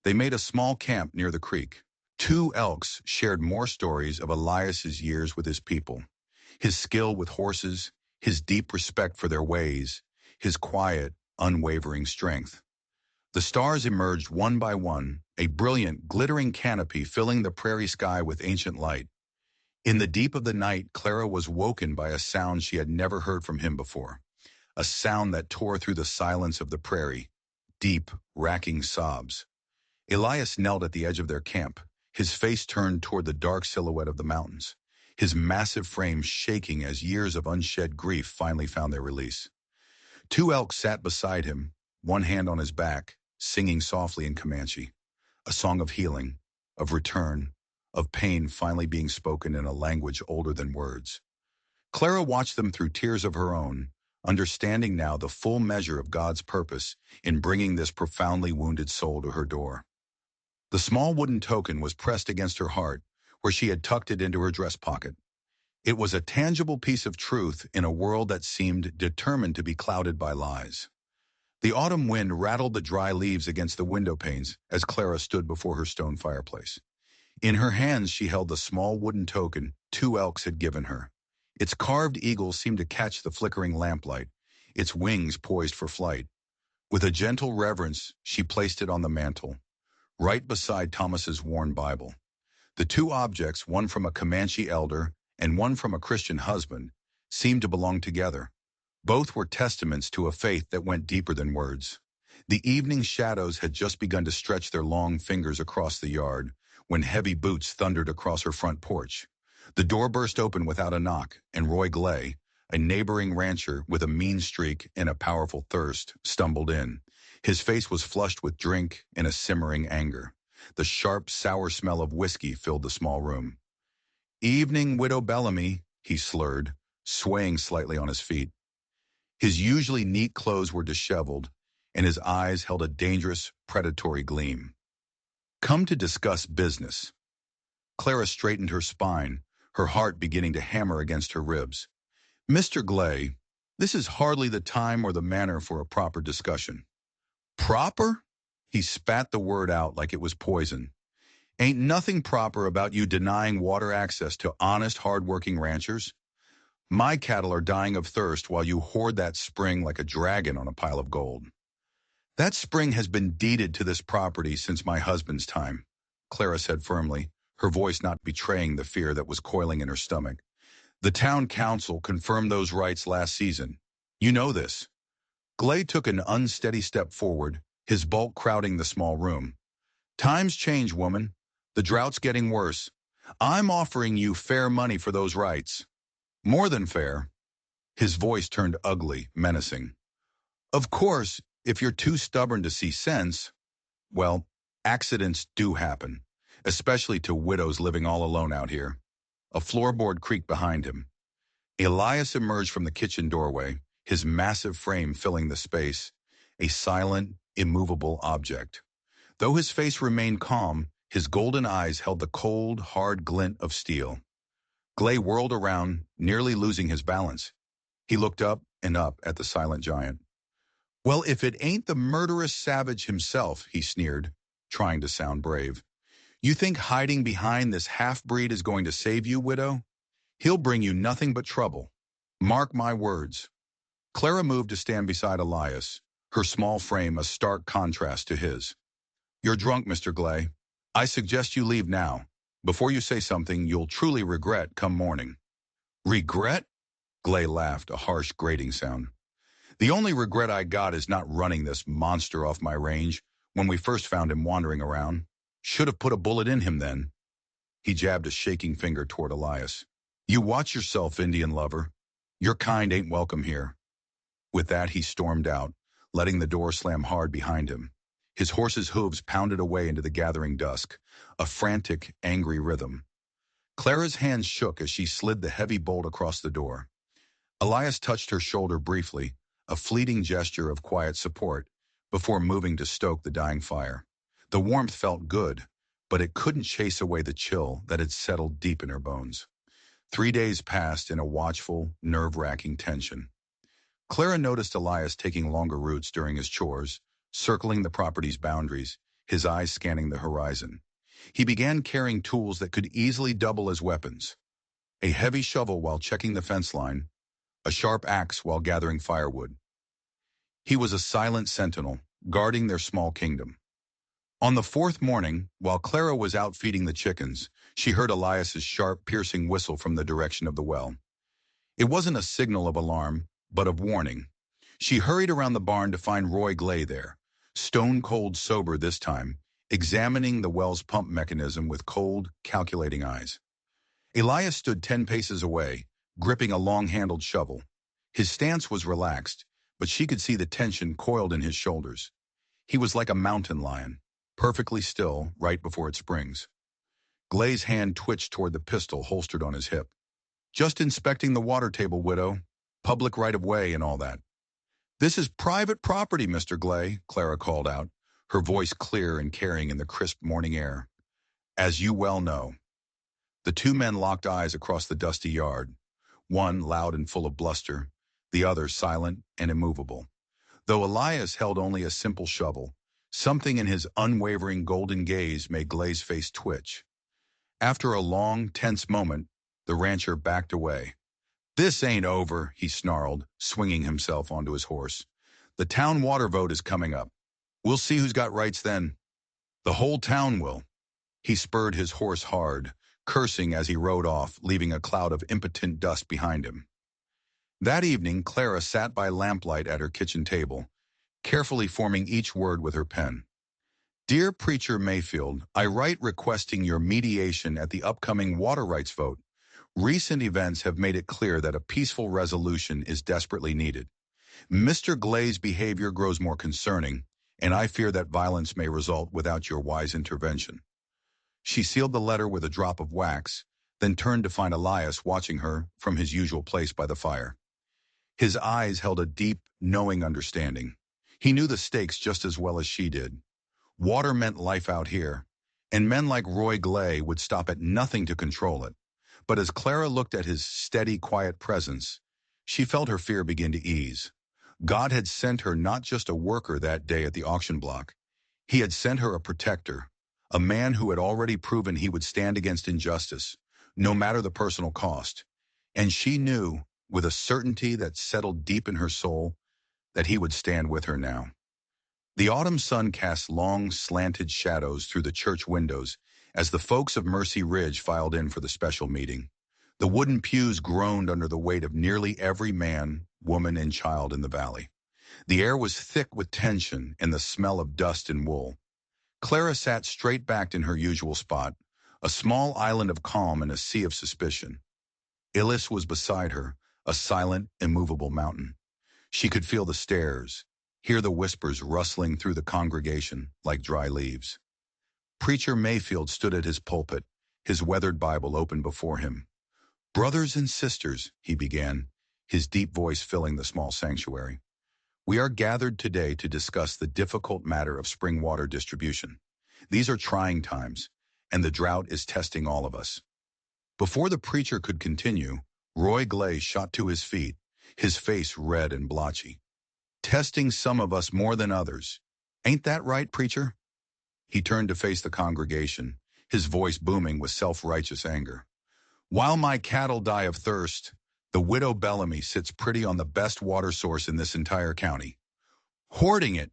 they made a small camp near the creek. Two Elks shared more stories of Elias's years with his people, his skill with horses, his deep respect for their ways, his quiet, unwavering strength. The stars emerged one by one, a brilliant, glittering canopy filling the prairie sky with ancient light. In the deep of the night, Clara was woken by a sound she had never heard from him before, a sound that tore through the silence of the prairie, deep, racking sobs. Elias knelt at the edge of their camp, his face turned toward the dark silhouette of the mountains, his massive frame shaking as years of unshed grief finally found their release. Two Elks sat beside him, one hand on his back, singing softly in Comanche, a song of healing, of return, of pain finally being spoken in a language older than words. Clara watched them through tears of her own, understanding now the full measure of God's purpose in bringing this profoundly wounded soul to her door. The small wooden token was pressed against her heart, where she had tucked it into her dress pocket. It was a tangible piece of truth in a world that seemed determined to be clouded by lies. The autumn wind rattled the dry leaves against the window panes as Clara stood before her stone fireplace. In her hands she held the small wooden token Two Elks had given her. Its carved eagle seemed to catch the flickering lamplight, its wings poised for flight. With a gentle reverence, she placed it on the mantel, right beside Thomas's worn Bible. The two objects, one from a Comanche elder and one from a Christian husband, seemed to belong together. Both were testaments to a faith that went deeper than words. The evening shadows had just begun to stretch their long fingers across the yard when heavy boots thundered across her front porch. The door burst open without a knock, and Roy Glay, a neighboring rancher with a mean streak and a powerful thirst, stumbled in. His face was flushed with drink and a simmering anger. The sharp, sour smell of whiskey filled the small room. "Evening, Widow Bellamy," he slurred, swaying slightly on his feet. His usually neat clothes were disheveled, and his eyes held a dangerous, predatory gleam. "Come to discuss business." Clara straightened her spine, her heart beginning to hammer against her ribs. "Mr. Glay, this is hardly the time or the manner for a proper discussion." "Proper?" He spat the word out like it was poison. "Ain't nothing proper about you denying water access to honest, hard-working ranchers. My cattle are dying of thirst while you hoard that spring like a dragon on a pile of gold." "That spring has been deeded to this property since my husband's time," Clara said firmly, her voice not betraying the fear that was coiling in her stomach. "The town council confirmed those rights last season. You know this." Glay took an unsteady step forward, his bulk crowding the small room. "Times change, woman. The drought's getting worse. I'm offering you fair money for those rights. More than fair." His voice turned ugly, menacing. "Of course, if you're too stubborn to see sense, well, accidents do happen, especially to widows living all alone out here. A floorboard creaked behind him. Elias emerged from the kitchen doorway, his massive frame filling the space, a silent, immovable object. Though his face remained calm, his golden eyes held the cold, hard glint of steel. Glay whirled around, nearly losing his balance. He looked up and up at the silent giant. "Well, if it ain't the murderous savage himself," he sneered, trying to sound brave. "You think hiding behind this half-breed is going to save you, widow? He'll bring you nothing but trouble. Mark my words." Clara moved to stand beside Elias, her small frame a stark contrast to his. "You're drunk, Mr. Glay. I suggest you leave now, before you say something you'll truly regret come morning." "Regret?" Glay laughed, a harsh, grating sound. "The only regret I got is not running this monster off my range when we first found him wandering around. Should have put a bullet in him then." He jabbed a shaking finger toward Elias. "You watch yourself, Indian lover. Your kind ain't welcome here." With that, he stormed out, letting the door slam hard behind him. His horse's hooves pounded away into the gathering dusk, a frantic, angry rhythm. Clara's hands shook as she slid the heavy bolt across the door. Elias touched her shoulder briefly, a fleeting gesture of quiet support, before moving to stoke the dying fire. The warmth felt good, but it couldn't chase away the chill that had settled deep in her bones. 3 days passed in a watchful, nerve-wracking tension. Clara noticed Elias taking longer routes during his chores, circling the property's boundaries, his eyes scanning the horizon. He began carrying tools that could easily double as weapons. A heavy shovel while checking the fence line, a sharp axe while gathering firewood. He was a silent sentinel, guarding their small kingdom. On the fourth morning, while Clara was out feeding the chickens, she heard Elias's sharp, piercing whistle from the direction of the well. It wasn't a signal of alarm, but of warning. She hurried around the barn to find Roy Glay there, stone-cold sober this time, examining the well's pump mechanism with cold, calculating eyes. Elias stood 10 paces away, gripping a long-handled shovel. His stance was relaxed, but she could see the tension coiled in his shoulders. He was like a mountain lion, perfectly still right before it springs. Glay's hand twitched toward the pistol holstered on his hip. "Just inspecting the water table, widow. Public right-of-way and all that." "This is private property, Mr. Glay," Clara called out, her voice clear and carrying in the crisp morning air. "As you well know." The two men locked eyes across the dusty yard, one loud and full of bluster, the other silent and immovable. Though Elias held only a simple shovel, something in his unwavering golden gaze made Glay's face twitch. After a long, tense moment, the rancher backed away. "This ain't over," he snarled, swinging himself onto his horse. "The town water vote is coming up. We'll see who's got rights then. The whole town will." He spurred his horse hard, cursing as he rode off, leaving a cloud of impotent dust behind him. That evening, Clara sat by lamplight at her kitchen table, carefully forming each word with her pen. "Dear Preacher Mayfield, I write requesting your mediation at the upcoming water rights vote. Recent events have made it clear that a peaceful resolution is desperately needed. Mr. Glay's behavior grows more concerning, and I fear that violence may result without your wise intervention." She sealed the letter with a drop of wax, then turned to find Elias watching her from his usual place by the fire. His eyes held a deep, knowing understanding. He knew the stakes just as well as she did. Water meant life out here, and men like Roy Glay would stop at nothing to control it. But as Clara looked at his steady, quiet presence, she felt her fear begin to ease. God had sent her not just a worker that day at the auction block. He had sent her a protector, a man who had already proven he would stand against injustice, no matter the personal cost. And she knew, with a certainty that settled deep in her soul, that he would stand with her now. The autumn sun cast long, slanted shadows through the church windows as the folks of Mercy Ridge filed in for the special meeting. The wooden pews groaned under the weight of nearly every man, woman, and child in the valley. The air was thick with tension and the smell of dust and wool. Clara sat straight-backed in her usual spot, a small island of calm in a sea of suspicion. Illis was beside her, a silent, immovable mountain. She could feel the stares, hear the whispers rustling through the congregation like dry leaves. Preacher Mayfield stood at his pulpit, his weathered Bible open before him. "Brothers and sisters," he began, his deep voice filling the small sanctuary, "we are gathered today to discuss the difficult matter of spring water distribution. These are trying times, and the drought is testing all of us." Before the preacher could continue, Roy Glay shot to his feet, his face red and blotchy. "Testing some of us more than others. Ain't that right, preacher?" He turned to face the congregation, his voice booming with self-righteous anger. "While my cattle die of thirst, the widow Bellamy sits pretty on the best water source in this entire county. Hoarding it."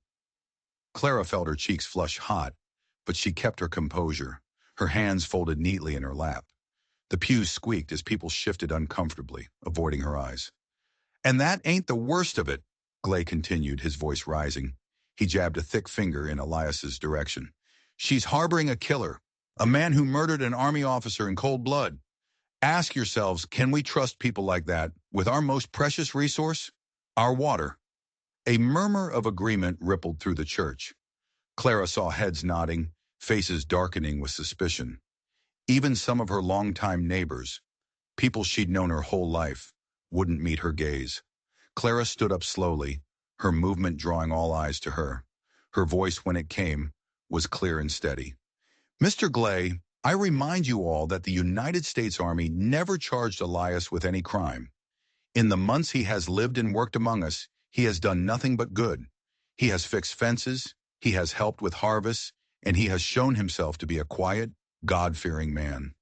Clara felt her cheeks flush hot, but she kept her composure, her hands folded neatly in her lap. The pews squeaked as people shifted uncomfortably, avoiding her eyes. "And that ain't the worst of it," Glay continued, his voice rising. He jabbed a thick finger in Elias's direction. "She's harboring a killer, a man who murdered an army officer in cold blood. Ask yourselves, can we trust people like that with our most precious resource? Our water." A murmur of agreement rippled through the church. Clara saw heads nodding, faces darkening with suspicion. Even some of her longtime neighbors, people she'd known her whole life, wouldn't meet her gaze. Clara stood up slowly, her movement drawing all eyes to her. Her voice, when it came, was clear and steady. "Mr. Glay, I remind you all that the United States Army never charged Elias with any crime. In the months he has lived and worked among us, he has done nothing but good. He has fixed fences, he has helped with harvests, and he has shown himself to be a quiet, God-fearing man."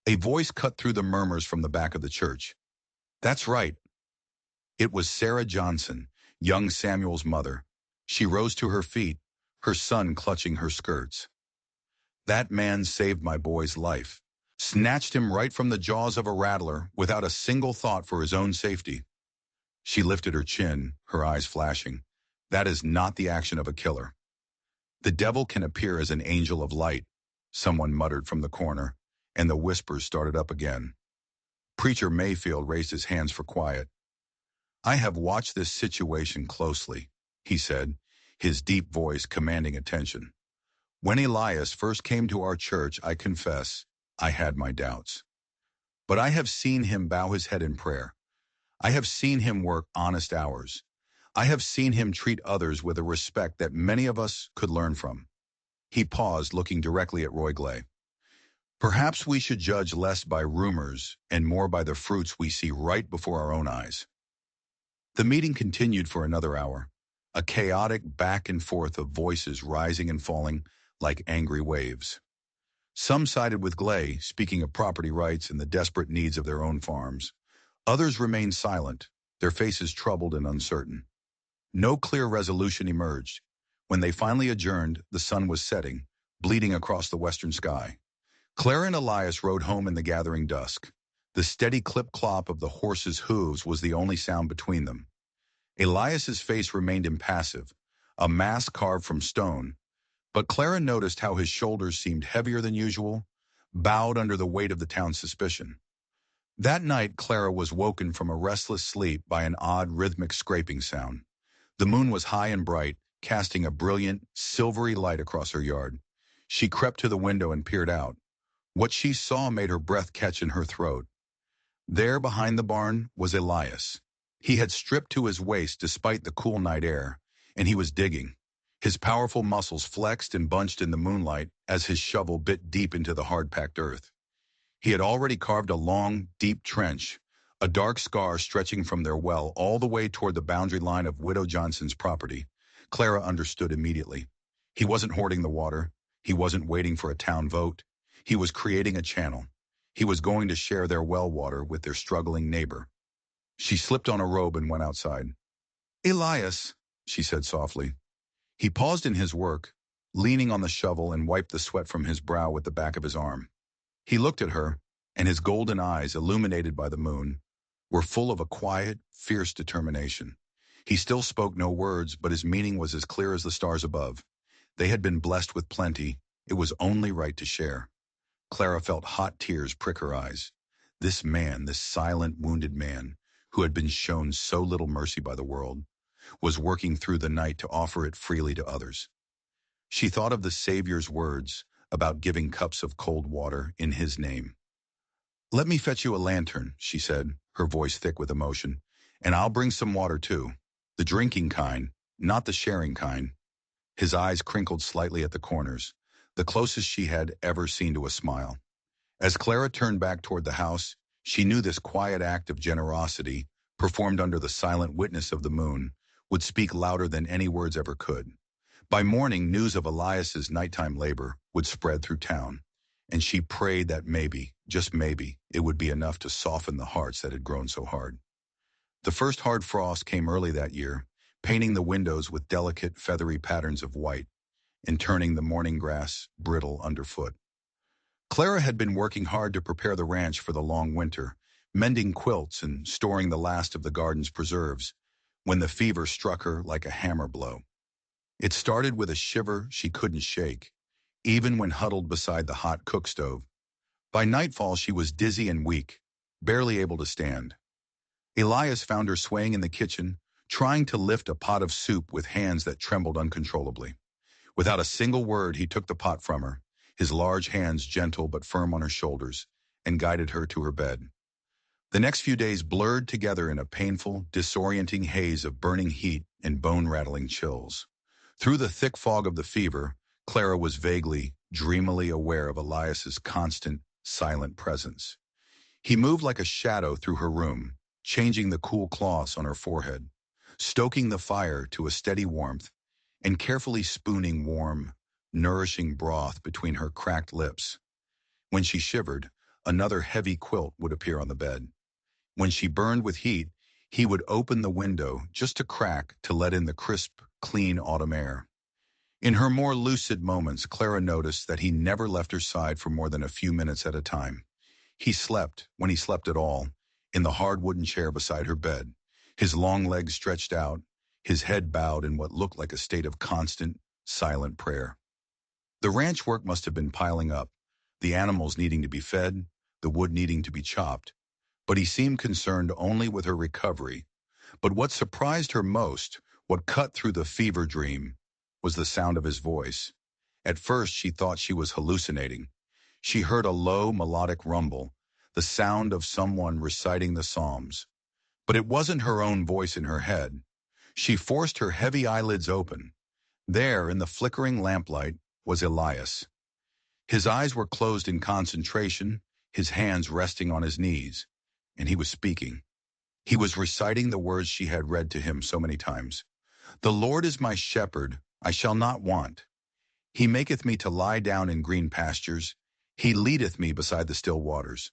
A voice cut through the murmurs from the back of the church. "That's right." It was Sarah Johnson, young Samuel's mother. She rose to her feet, her son clutching her skirts. "That man saved my boy's life. Snatched him right from the jaws of a rattler without a single thought for his own safety." She lifted her chin, her eyes flashing. "That is not the action of a killer." "The devil can appear as an angel of light," someone muttered from the corner, and the whispers started up again. Preacher Mayfield raised his hands for quiet. "I have watched this situation closely," he said, his deep voice commanding attention. "When Elias first came to our church, I confess, I had my doubts. But I have seen him bow his head in prayer. I have seen him work honest hours. I have seen him treat others with a respect that many of us could learn from." He paused, looking directly at Roy Glay. "Perhaps we should judge less by rumors and more by the fruits we see right before our own eyes." The meeting continued for another hour, a chaotic back and forth of voices rising and falling like angry waves. Some sided with Glay, speaking of property rights and the desperate needs of their own farms. Others remained silent, their faces troubled and uncertain. No clear resolution emerged. When they finally adjourned, the sun was setting, bleeding across the western sky. Clara and Elias rode home in the gathering dusk. The steady clip-clop of the horses' hooves was the only sound between them. Elias's face remained impassive, a mask carved from stone, but Clara noticed how his shoulders seemed heavier than usual, bowed under the weight of the town's suspicion. That night, Clara was woken from a restless sleep by an odd rhythmic scraping sound. The moon was high and bright, casting a brilliant, silvery light across her yard. She crept to the window and peered out. What she saw made her breath catch in her throat. There behind the barn was Elias. He had stripped to his waist despite the cool night air, and he was digging. His powerful muscles flexed and bunched in the moonlight as his shovel bit deep into the hard-packed earth. He had already carved a long, deep trench, a dark scar stretching from their well all the way toward the boundary line of Widow Johnson's property. Clara understood immediately. He wasn't hoarding the water. He wasn't waiting for a town vote. He was creating a channel. He was going to share their well water with their struggling neighbor. She slipped on a robe and went outside. "Elias," she said softly. He paused in his work, leaning on the shovel, and wiped the sweat from his brow with the back of his arm. He looked at her, and his golden eyes, illuminated by the moon, were full of a quiet, fierce determination. He still spoke no words, but his meaning was as clear as the stars above. They had been blessed with plenty. It was only right to share. Clara felt hot tears prick her eyes. This man, this silent, wounded man, who had been shown so little mercy by the world, was working through the night to offer it freely to others. She thought of the Savior's words about giving cups of cold water in his name. "Let me fetch you a lantern," she said, her voice thick with emotion, "and I'll bring some water too. The drinking kind, not the sharing kind." His eyes crinkled slightly at the corners, the closest she had ever seen to a smile. As Clara turned back toward the house, she knew this quiet act of generosity, performed under the silent witness of the moon, would speak louder than any words ever could. By morning, news of Elias's nighttime labor would spread through town, and she prayed that maybe, just maybe, it would be enough to soften the hearts that had grown so hard. The first hard frost came early that year, painting the windows with delicate, feathery patterns of white and turning the morning grass brittle underfoot. Clara had been working hard to prepare the ranch for the long winter, mending quilts and storing the last of the garden's preserves, when the fever struck her like a hammer blow. It started with a shiver she couldn't shake, even when huddled beside the hot cook stove. By nightfall, she was dizzy and weak, barely able to stand. Elias found her swaying in the kitchen, trying to lift a pot of soup with hands that trembled uncontrollably. Without a single word, he took the pot from her, his large hands gentle but firm on her shoulders, and guided her to her bed. The next few days blurred together in a painful, disorienting haze of burning heat and bone-rattling chills. Through the thick fog of the fever, Clara was vaguely, dreamily aware of Elias's constant, silent presence. He moved like a shadow through her room, changing the cool cloths on her forehead, stoking the fire to a steady warmth, and carefully spooning warm, nourishing broth between her cracked lips. When she shivered, another heavy quilt would appear on the bed. When she burned with heat, he would open the window just a crack to let in the crisp, clean autumn air. In her more lucid moments, Clara noticed that he never left her side for more than a few minutes at a time. He slept, when he slept at all, in the hard wooden chair beside her bed, his long legs stretched out, his head bowed in what looked like a state of constant, silent prayer. The ranch work must have been piling up, the animals needing to be fed, the wood needing to be chopped, but he seemed concerned only with her recovery. But what surprised her most, what cut through the fever dream, was the sound of his voice. At first she thought she was hallucinating. She heard a low, melodic rumble, the sound of someone reciting the Psalms. But it wasn't her own voice in her head. She forced her heavy eyelids open. There, in the flickering lamplight, was Elias. His eyes were closed in concentration, his hands resting on his knees, and he was speaking. He was reciting the words she had read to him so many times. "The Lord is my shepherd, I shall not want. He maketh me to lie down in green pastures. He leadeth me beside the still waters."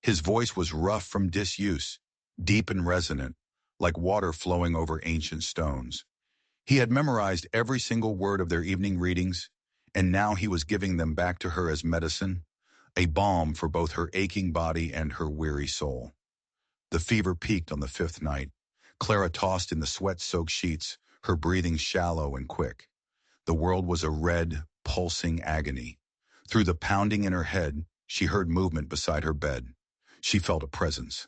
His voice was rough from disuse, deep and resonant, like water flowing over ancient stones. He had memorized every single word of their evening readings, and now he was giving them back to her as medicine, a balm for both her aching body and her weary soul. The fever peaked on the fifth night. Clara tossed in the sweat-soaked sheets, her breathing shallow and quick. The world was a red, pulsing agony. Through the pounding in her head, she heard movement beside her bed. She felt a presence.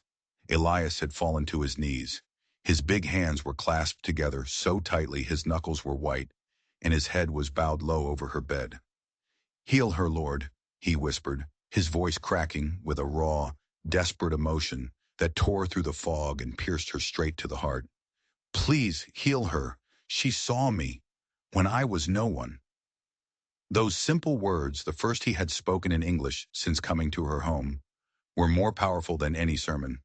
Elias had fallen to his knees. His big hands were clasped together so tightly his knuckles were white, and his head was bowed low over her bed. "Heal her, Lord," he whispered, his voice cracking with a raw, desperate emotion that tore through the fog and pierced her straight to the heart. "Please heal her. She saw me when I was no one." Those simple words, the first he had spoken in English since coming to her home, were more powerful than any sermon.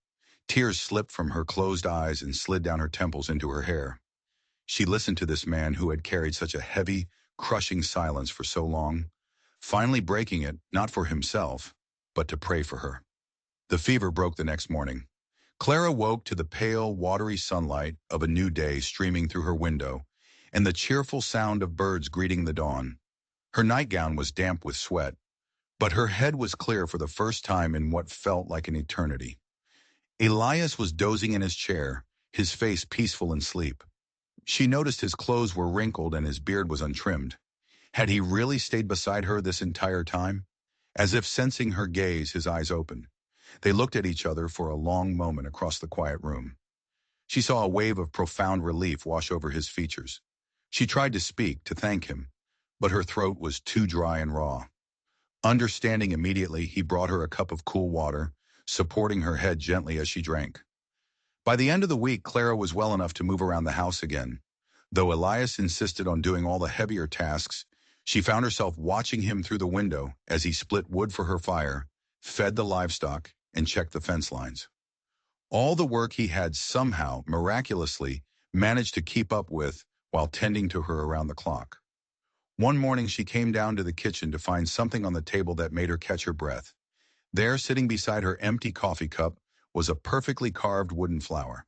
Tears slipped from her closed eyes and slid down her temples into her hair. She listened to this man who had carried such a heavy, crushing silence for so long, finally breaking it, not for himself, but to pray for her. The fever broke the next morning. Clara woke to the pale, watery sunlight of a new day streaming through her window, and the cheerful sound of birds greeting the dawn. Her nightgown was damp with sweat, but her head was clear for the first time in what felt like an eternity. Elias was dozing in his chair, his face peaceful in sleep. She noticed his clothes were wrinkled and his beard was untrimmed. Had he really stayed beside her this entire time? As if sensing her gaze, his eyes opened. They looked at each other for a long moment across the quiet room. She saw a wave of profound relief wash over his features. She tried to speak, to thank him, but her throat was too dry and raw. Understanding immediately, he brought her a cup of cool water, supporting her head gently as she drank. By the end of the week, Clara was well enough to move around the house again. Though Elias insisted on doing all the heavier tasks, she found herself watching him through the window as he split wood for her fire, fed the livestock, and checked the fence lines. All the work he had somehow, miraculously, managed to keep up with while tending to her around the clock. One morning she came down to the kitchen to find something on the table that made her catch her breath. There, sitting beside her empty coffee cup, was a perfectly carved wooden flower.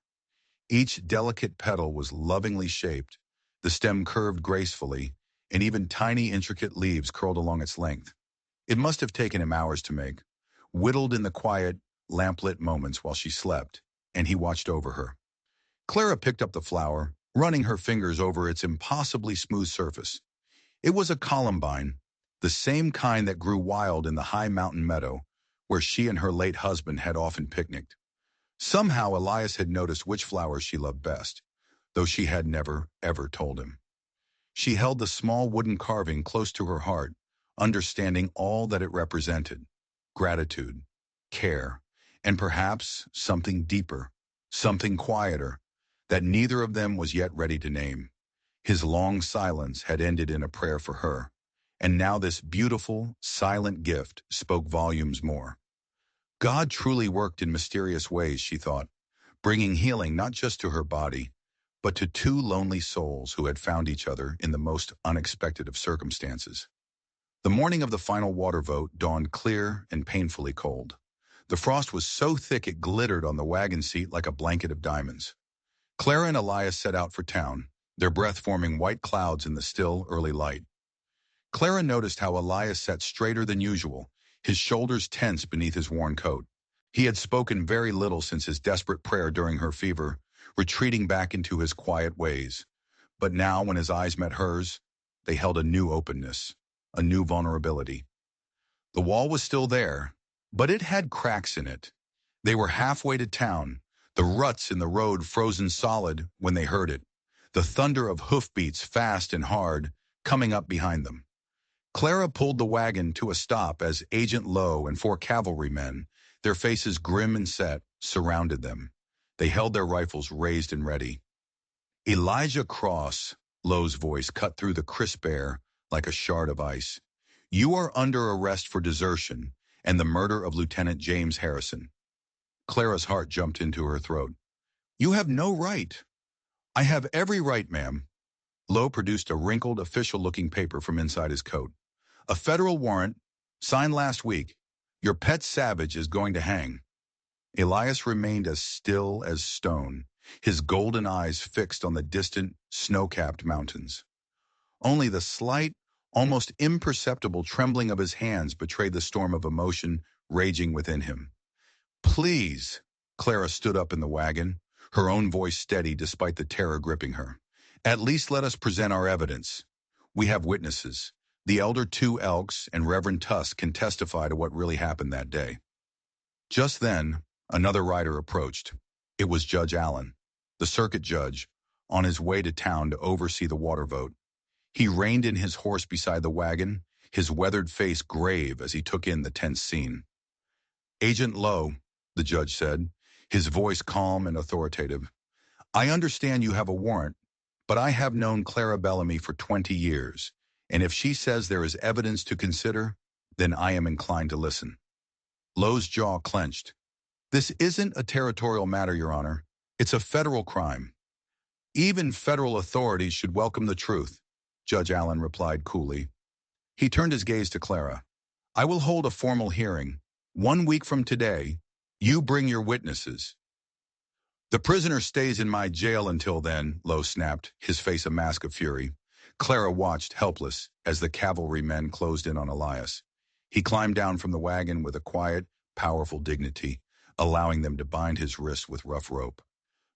Each delicate petal was lovingly shaped, the stem curved gracefully, and even tiny intricate leaves curled along its length. It must have taken him hours to make, whittled in the quiet, lamplit moments while she slept, and he watched over her. Clara picked up the flower, running her fingers over its impossibly smooth surface. It was a columbine, the same kind that grew wild in the high mountain meadow, where she and her late husband had often picnicked. Somehow Elias had noticed which flowers she loved best, though she had never, ever told him. She held the small wooden carving close to her heart, understanding all that it represented: gratitude, care, and perhaps something deeper, something quieter, that neither of them was yet ready to name. His long silence had ended in a prayer for her, and now this beautiful, silent gift spoke volumes more. God truly worked in mysterious ways, she thought, bringing healing not just to her body, but to two lonely souls who had found each other in the most unexpected of circumstances. The morning of the final water vote dawned clear and painfully cold. The frost was so thick it glittered on the wagon seat like a blanket of diamonds. Clara and Elias set out for town, their breath forming white clouds in the still, early light. Clara noticed how Elias sat straighter than usual, his shoulders tense beneath his worn coat. He had spoken very little since his desperate prayer during her fever, retreating back into his quiet ways. But now, when his eyes met hers, they held a new openness, a new vulnerability. The wall was still there, but it had cracks in it. They were halfway to town, the ruts in the road frozen solid when they heard it, the thunder of hoofbeats fast and hard coming up behind them. Clara pulled the wagon to a stop as Agent Lowe and 4 cavalrymen, their faces grim and set, surrounded them. They held their rifles raised and ready. Elijah Cross, Lowe's voice cut through the crisp air like a shard of ice. You are under arrest for desertion and the murder of Lieutenant James Harrison. Clara's heart jumped into her throat. You have no right. I have every right, ma'am. Lowe produced a wrinkled, official-looking paper from inside his coat. A federal warrant, signed last week. Your pet savage is going to hang. Elias remained as still as stone, his golden eyes fixed on the distant, snow-capped mountains. Only the slight, almost imperceptible trembling of his hands betrayed the storm of emotion raging within him. Please, Clara stood up in the wagon, her own voice steady despite the terror gripping her. At least let us present our evidence. We have witnesses. The elder 2 Elks and Reverend Tusk can testify to what really happened that day. Just then, another rider approached. It was Judge Allen, the circuit judge, on his way to town to oversee the water vote. He reined in his horse beside the wagon, his weathered face grave as he took in the tense scene. Agent Lowe, the judge said, his voice calm and authoritative. I understand you have a warrant, but I have known Clara Bellamy for 20 years, and if she says there is evidence to consider, then I am inclined to listen. Lowe's jaw clenched. This isn't a territorial matter, Your Honor. It's a federal crime. Even federal authorities should welcome the truth, Judge Allen replied coolly. He turned his gaze to Clara. I will hold a formal hearing. 1 week from today, you bring your witnesses. The prisoner stays in my jail until then, Lowe snapped, his face a mask of fury. Clara watched, helpless, as the cavalrymen closed in on Elias. He climbed down from the wagon with a quiet, powerful dignity, allowing them to bind his wrists with rough rope.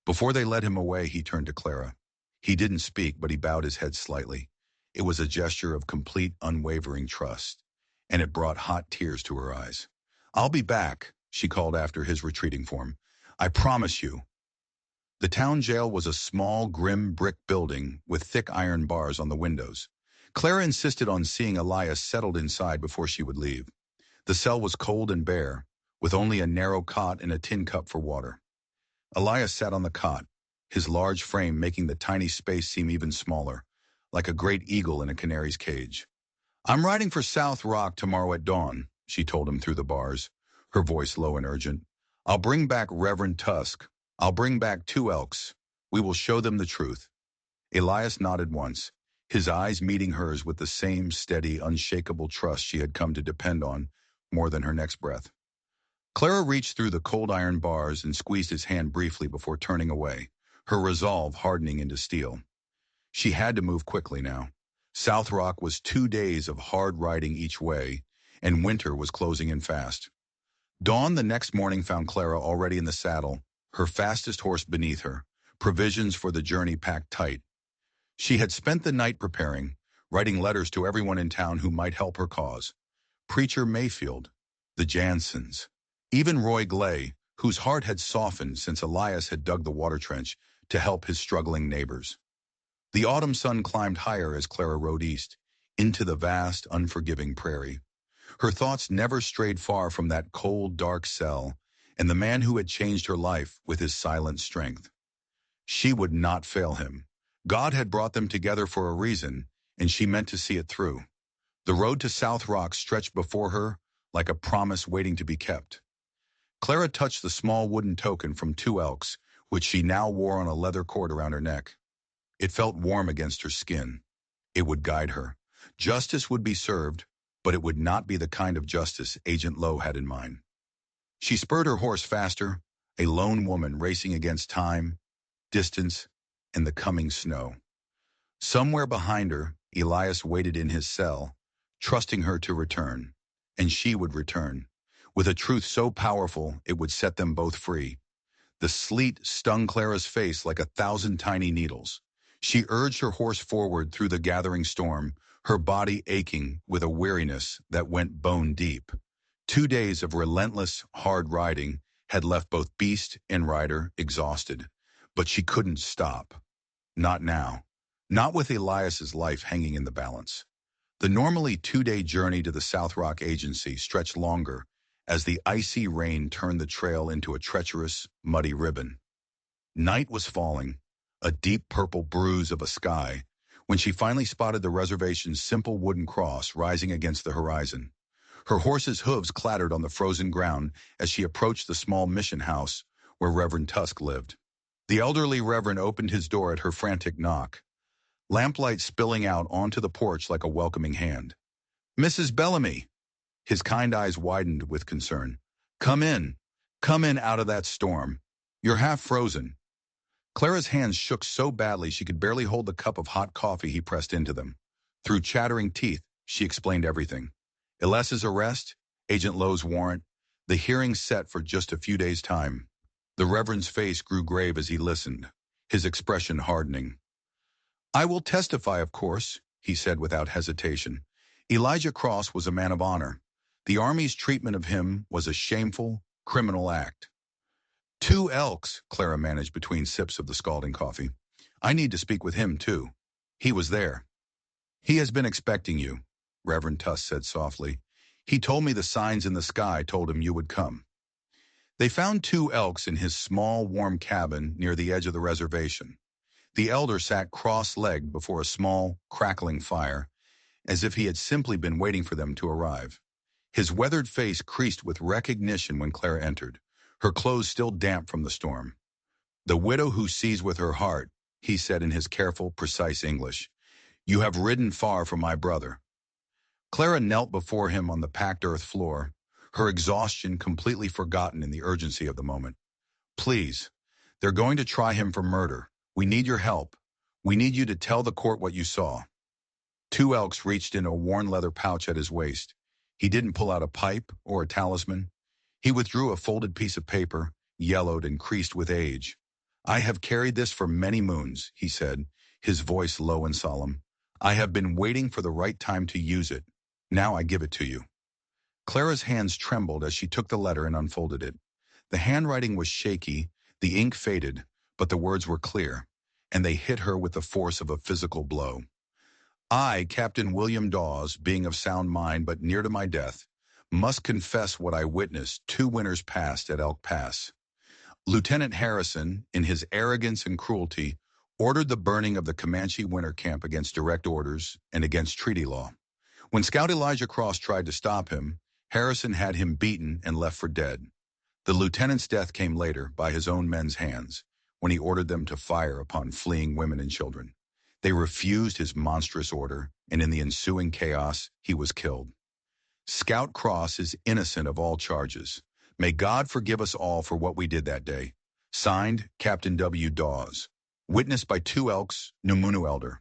Before they led him away, he turned to Clara. He didn't speak, but he bowed his head slightly. It was a gesture of complete, unwavering trust, and it brought hot tears to her eyes. I'll be back, she called after his retreating form. I promise you. The town jail was a small, grim brick building with thick iron bars on the windows. Clara insisted on seeing Elias settled inside before she would leave. The cell was cold and bare, with only a narrow cot and a tin cup for water. Elias sat on the cot, his large frame making the tiny space seem even smaller, like a great eagle in a canary's cage. "I'm riding for South Rock tomorrow at dawn," she told him through the bars, her voice low and urgent. "I'll bring back Reverend Tusk. I'll bring back 2 Elks. We will show them the truth." Elias nodded once, his eyes meeting hers with the same steady, unshakable trust she had come to depend on more than her next breath. Clara reached through the cold iron bars and squeezed his hand briefly before turning away, her resolve hardening into steel. She had to move quickly now. South Rock was 2 days of hard riding each way, and winter was closing in fast. Dawn the next morning found Clara already in the saddle, her fastest horse beneath her, provisions for the journey packed tight. She had spent the night preparing, writing letters to everyone in town who might help her cause. Preacher Mayfield, the Jansens, even Roy Glay, whose heart had softened since Elias had dug the water trench to help his struggling neighbors. The autumn sun climbed higher as Clara rode east, into the vast, unforgiving prairie. Her thoughts never strayed far from that cold, dark cell and the man who had changed her life with his silent strength. She would not fail him. God had brought them together for a reason, and she meant to see it through. The road to South Rock stretched before her like a promise waiting to be kept. Clara touched the small wooden token from 2 Elks, which she now wore on a leather cord around her neck. It felt warm against her skin. It would guide her. Justice would be served, but it would not be the kind of justice Agent Lowe had in mind. She spurred her horse faster, a lone woman racing against time, distance, and the coming snow. Somewhere behind her, Elias waited in his cell, trusting her to return. And she would return, with a truth so powerful it would set them both free. The sleet stung Clara's face like 1,000 tiny needles. She urged her horse forward through the gathering storm, her body aching with a weariness that went bone deep. 2 days of relentless, hard riding had left both beast and rider exhausted, but she couldn't stop. Not now. Not with Elias's life hanging in the balance. The normally 2-day journey to the South Rock Agency stretched longer as the icy rain turned the trail into a treacherous, muddy ribbon. Night was falling, a deep purple bruise of a sky, when she finally spotted the reservation's simple wooden cross rising against the horizon. Her horse's hooves clattered on the frozen ground as she approached the small mission house where Reverend Tusk lived. The elderly Reverend opened his door at her frantic knock, lamplight spilling out onto the porch like a welcoming hand. "Mrs. Bellamy!" His kind eyes widened with concern. Come in out of that storm. You're half frozen." Clara's hands shook so badly she could barely hold the cup of hot coffee he pressed into them. Through chattering teeth, she explained everything. Elias's arrest, Agent Lowe's warrant, the hearing set for just a few days' time. The Reverend's face grew grave as he listened, his expression hardening. "I will testify, of course," he said without hesitation. Elijah Cross was a man of honor. The Army's treatment of him was a shameful, criminal act. 2 Elks, Clara managed between sips of the scalding coffee. "I need to speak with him, too. He was there." "He has been expecting you," Reverend Tusk said softly. "He told me the signs in the sky told him you would come." They found 2 Elks in his small, warm cabin near the edge of the reservation. The elder sat cross-legged before a small, crackling fire, as if he had simply been waiting for them to arrive. His weathered face creased with recognition when Clara entered, her clothes still damp from the storm. "The widow who sees with her heart," he said in his careful, precise English. "You have ridden far from my brother." Clara knelt before him on the packed earth floor, her exhaustion completely forgotten in the urgency of the moment. "Please, they're going to try him for murder. We need your help. We need you to tell the court what you saw." 2 Elks reached in a worn leather pouch at his waist. He didn't pull out a pipe or a talisman. He withdrew a folded piece of paper, yellowed and creased with age. "I have carried this for many moons," he said, his voice low and solemn. "I have been waiting for the right time to use it. Now I give it to you." Clara's hands trembled as she took the letter and unfolded it. The handwriting was shaky, the ink faded, but the words were clear, and they hit her with the force of a physical blow. I, Captain William Dawes, being of sound mind but near to my death, must confess what I witnessed 2 winters past at Elk Pass. Lieutenant Harrison, in his arrogance and cruelty, ordered the burning of the Comanche winter camp against direct orders and against treaty law. When Scout Elijah Cross tried to stop him, Harrison had him beaten and left for dead. The lieutenant's death came later by his own men's hands, when he ordered them to fire upon fleeing women and children. They refused his monstrous order, and in the ensuing chaos, he was killed. Scout Cross is innocent of all charges. May God forgive us all for what we did that day. Signed, Captain W. Dawes. Witnessed by 2 Elks, Numunu Elder.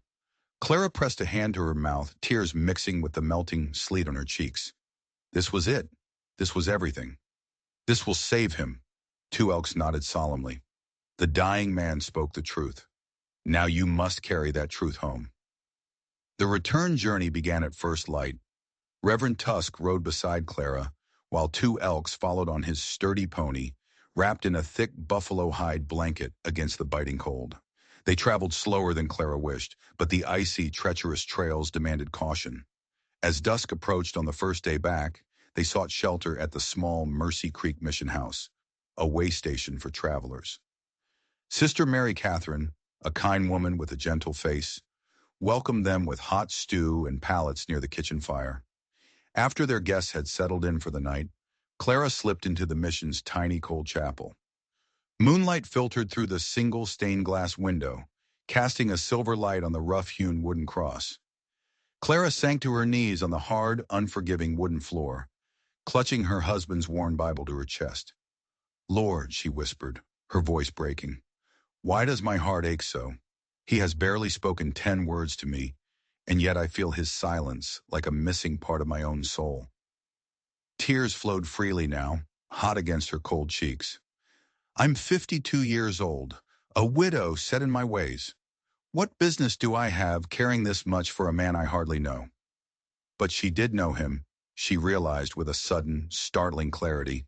Clara pressed a hand to her mouth, tears mixing with the melting sleet on her cheeks. This was it. This was everything. This will save him. 2 Elks nodded solemnly. The dying man spoke the truth. Now you must carry that truth home. The return journey began at first light. Reverend Tusk rode beside Clara, while 2 Elks followed on his sturdy pony, wrapped in a thick buffalo hide blanket against the biting cold. They traveled slower than Clara wished, but the icy, treacherous trails demanded caution. As dusk approached on the first day back, they sought shelter at the small Mercy Creek Mission House, a way station for travelers. Sister Mary Catherine, a kind woman with a gentle face, welcomed them with hot stew and pallets near the kitchen fire. After their guests had settled in for the night, Clara slipped into the mission's tiny cold chapel. Moonlight filtered through the single stained glass window, casting a silver light on the rough-hewn wooden cross. Clara sank to her knees on the hard, unforgiving wooden floor, clutching her husband's worn Bible to her chest. Lord, she whispered, her voice breaking, why does my heart ache so? He has barely spoken 10 words to me, and yet I feel his silence like a missing part of my own soul. Tears flowed freely now, hot against her cold cheeks. I'm 52 years old, a widow set in my ways. What business do I have caring this much for a man I hardly know? But she did know him, she realized with a sudden, startling clarity.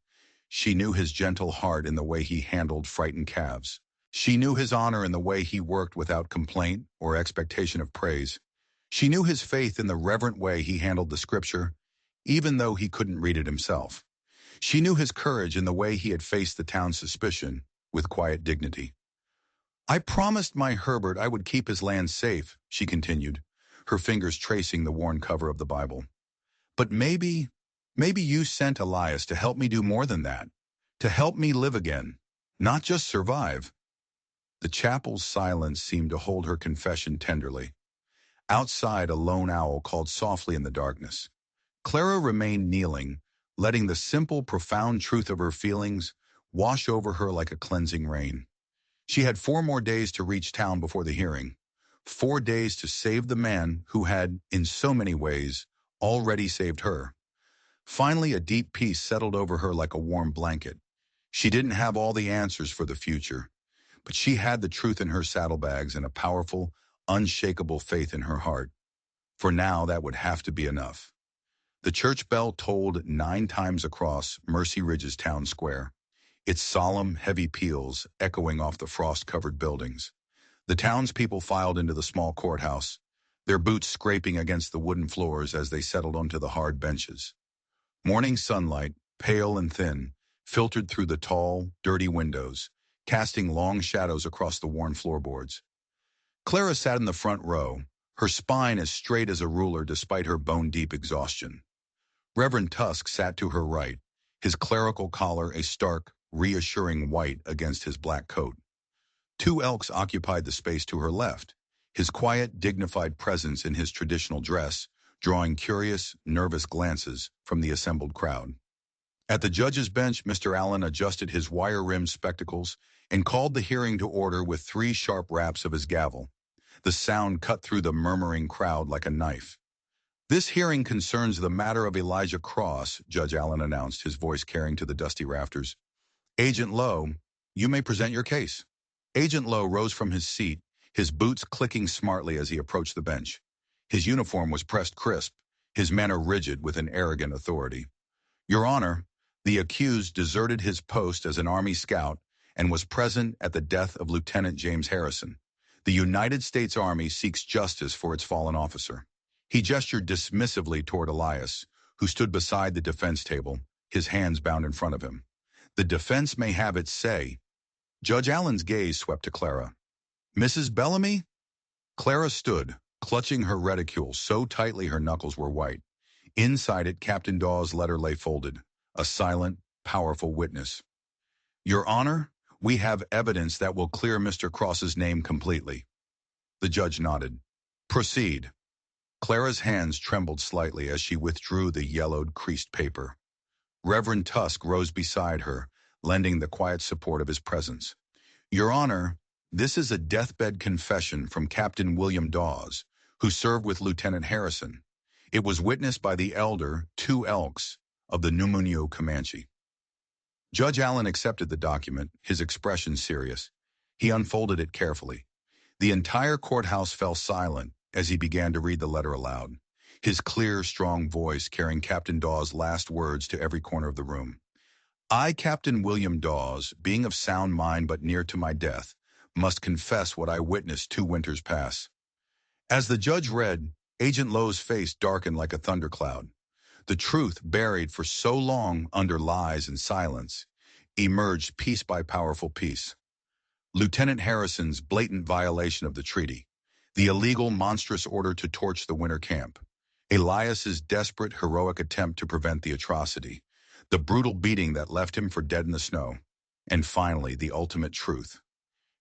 She knew his gentle heart in the way he handled frightened calves. She knew his honor in the way he worked without complaint or expectation of praise. She knew his faith in the reverent way he handled the scripture, even though he couldn't read it himself. She knew his courage in the way he had faced the town's suspicion with quiet dignity. I promised my Herbert I would keep his land safe, she continued, her fingers tracing the worn cover of the Bible. But maybe you sent Elias to help me do more than that, to help me live again, not just survive. The chapel's silence seemed to hold her confession tenderly. Outside, a lone owl called softly in the darkness. Clara remained kneeling, letting the simple, profound truth of her feelings wash over her like a cleansing rain. She had 4 more days to reach town before the hearing, 4 days to save the man who had, in so many ways, already saved her. Finally, a deep peace settled over her like a warm blanket. She didn't have all the answers for the future, but she had the truth in her saddlebags and a powerful, unshakable faith in her heart. For now, that would have to be enough. The church bell tolled 9 times across Mercy Ridge's town square, its solemn, heavy peals echoing off the frost-covered buildings. The townspeople filed into the small courthouse, their boots scraping against the wooden floors as they settled onto the hard benches. Morning sunlight, pale and thin, filtered through the tall, dirty windows, casting long shadows across the worn floorboards. Clara sat in the front row, her spine as straight as a ruler despite her bone-deep exhaustion. Reverend Tusk sat to her right, his clerical collar a stark, reassuring white against his black coat. 2 Elks occupied the space to her left, his quiet, dignified presence in his traditional dress, drawing curious, nervous glances from the assembled crowd. At the judge's bench, Mr. Allen adjusted his wire-rimmed spectacles and called the hearing to order with 3 sharp raps of his gavel. The sound cut through the murmuring crowd like a knife. This hearing concerns the matter of Elijah Cross, Judge Allen announced, his voice carrying to the dusty rafters. Agent Lowe, you may present your case. Agent Lowe rose from his seat, his boots clicking smartly as he approached the bench. His uniform was pressed crisp, his manner rigid with an arrogant authority. Your Honor, the accused deserted his post as an Army scout and was present at the death of Lieutenant James Harrison. The United States Army seeks justice for its fallen officer. He gestured dismissively toward Elias, who stood beside the defense table, his hands bound in front of him. The defense may have its say. Judge Allen's gaze swept to Clara. Mrs. Bellamy? Clara stood, clutching her reticule so tightly her knuckles were white. Inside it, Captain Dawes' letter lay folded, a silent, powerful witness. Your Honor, we have evidence that will clear Mr. Cross's name completely. The judge nodded. Proceed. Clara's hands trembled slightly as she withdrew the yellowed, creased paper. Reverend Tusk rose beside her, lending the quiet support of his presence. Your Honor, this is a deathbed confession from Captain William Dawes, who served with Lieutenant Harrison. It was witnessed by the elder, Two Elks, of the Numunio Comanche. Judge Allen accepted the document, his expression serious. He unfolded it carefully. The entire courthouse fell silent as he began to read the letter aloud, his clear, strong voice carrying Captain Dawes' last words to every corner of the room. I, Captain William Dawes, being of sound mind but near to my death, must confess what I witnessed 2 winters pass. As the judge read, Agent Lowe's face darkened like a thundercloud. The truth, buried for so long under lies and silence, emerged piece by powerful piece. Lieutenant Harrison's blatant violation of the treaty, the illegal, monstrous order to torch the winter camp, Elias's desperate, heroic attempt to prevent the atrocity, the brutal beating that left him for dead in the snow, and finally, the ultimate truth.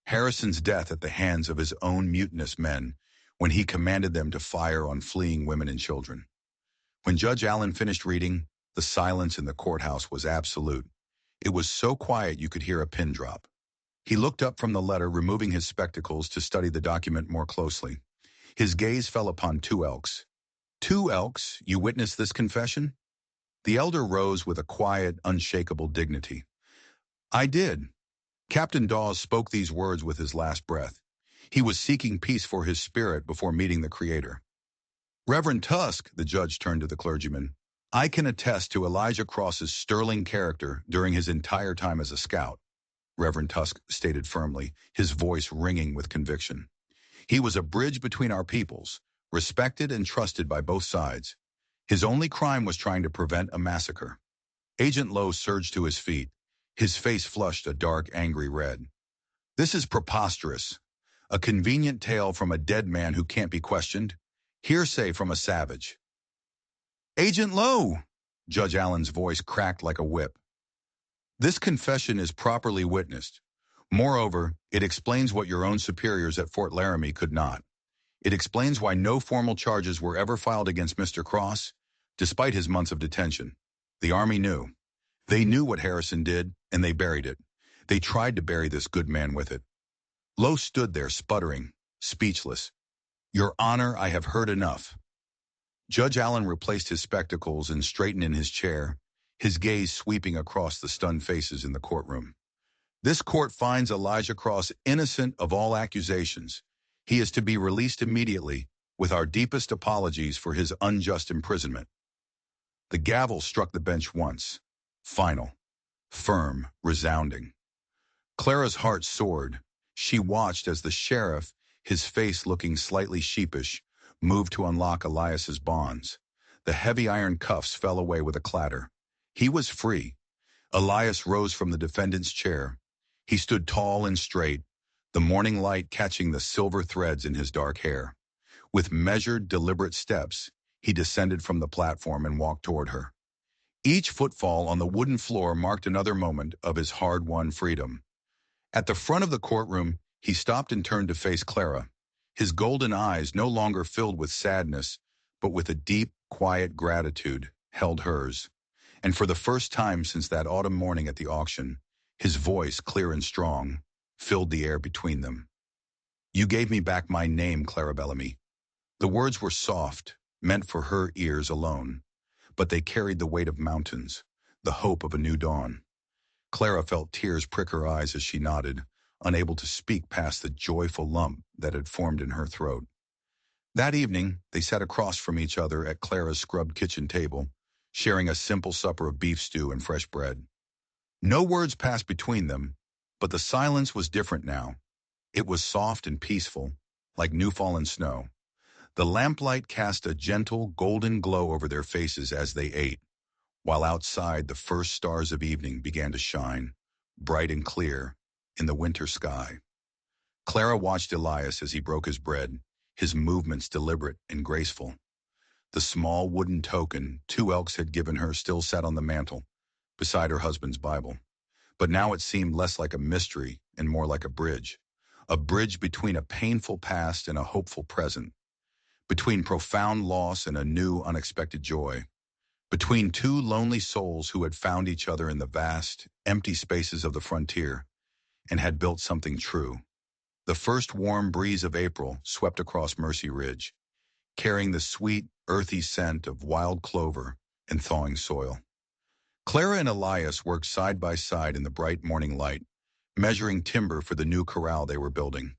Harrison's death at the hands of his own mutinous men when he commanded them to fire on fleeing women and children. When Judge Allen finished reading, the silence in the courthouse was absolute. It was so quiet you could hear a pin drop. He looked up from the letter, removing his spectacles to study the document more closely. His gaze fell upon Two Elks. Two Elks, you witnessed this confession? The elder rose with a quiet, unshakable dignity. I did. Captain Dawes spoke these words with his last breath. He was seeking peace for his spirit before meeting the Creator. Reverend Tusk, the judge turned to the clergyman, I can attest to Elijah Cross's sterling character during his entire time as a scout, Reverend Tusk stated firmly, his voice ringing with conviction. He was a bridge between our peoples, respected and trusted by both sides. His only crime was trying to prevent a massacre. Agent Lowe surged to his feet. His face flushed a dark, angry red. This is preposterous. A convenient tale from a dead man who can't be questioned. Hearsay from a savage. Agent Lowe! Judge Allen's voice cracked like a whip. This confession is properly witnessed. Moreover, it explains what your own superiors at Fort Laramie could not. It explains why no formal charges were ever filed against Mr. Cross, despite his months of detention. The Army knew. They knew what Harrison did, and they buried it. They tried to bury this good man with it. Lowe stood there, sputtering, speechless. Your Honor, I have heard enough. Judge Allen replaced his spectacles and straightened in his chair, his gaze sweeping across the stunned faces in the courtroom. This court finds Elijah Cross innocent of all accusations. He is to be released immediately, with our deepest apologies for his unjust imprisonment. The gavel struck the bench once. Final. Firm, resounding. Clara's heart soared. She watched as the sheriff, his face looking slightly sheepish, moved to unlock Elias's bonds. The heavy iron cuffs fell away with a clatter. He was free. Elias rose from the defendant's chair. He stood tall and straight, the morning light catching the silver threads in his dark hair. With measured, deliberate steps, he descended from the platform and walked toward her. Each footfall on the wooden floor marked another moment of his hard-won freedom. At the front of the courtroom, he stopped and turned to face Clara, his golden eyes no longer filled with sadness, but with a deep, quiet gratitude held hers. And for the first time since that autumn morning at the auction, his voice, clear and strong, filled the air between them. You gave me back my name, Clara Bellamy. The words were soft, meant for her ears alone, but they carried the weight of mountains, the hope of a new dawn. Clara felt tears prick her eyes as she nodded, unable to speak past the joyful lump that had formed in her throat. That evening, they sat across from each other at Clara's scrubbed kitchen table, sharing a simple supper of beef stew and fresh bread. No words passed between them, but the silence was different now. It was soft and peaceful, like new-fallen snow. The lamplight cast a gentle, golden glow over their faces as they ate, while outside the first stars of evening began to shine, bright and clear, in the winter sky. Clara watched Elias as he broke his bread, his movements deliberate and graceful. The small wooden token 2 Elks had given her still sat on the mantel, beside her husband's Bible. But now it seemed less like a mystery and more like a bridge between a painful past and a hopeful present, between profound loss and a new, unexpected joy, between two lonely souls who had found each other in the vast, empty spaces of the frontier and had built something true. The first warm breeze of April swept across Mercy Ridge, carrying the sweet, earthy scent of wild clover and thawing soil. Clara and Elias worked side by side in the bright morning light, measuring timber for the new corral they were building.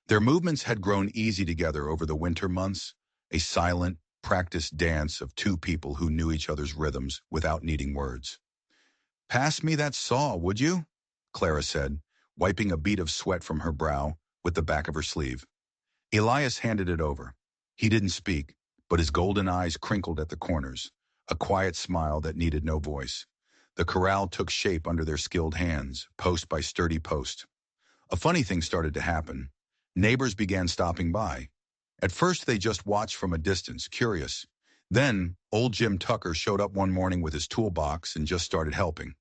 Their movements had grown easy together over the winter months, a silent, practiced dance of two people who knew each other's rhythms without needing words. "Pass me that saw, would you?" Clara said, wiping a bead of sweat from her brow with the back of her sleeve. Elias handed it over. He didn't speak, but his golden eyes crinkled at the corners, a quiet smile that needed no voice. The corral took shape under their skilled hands, post by sturdy post. A funny thing started to happen. Neighbors began stopping by. At first, they just watched from a distance, curious. Then, old Jim Tucker showed up one morning with his toolbox and just started helping.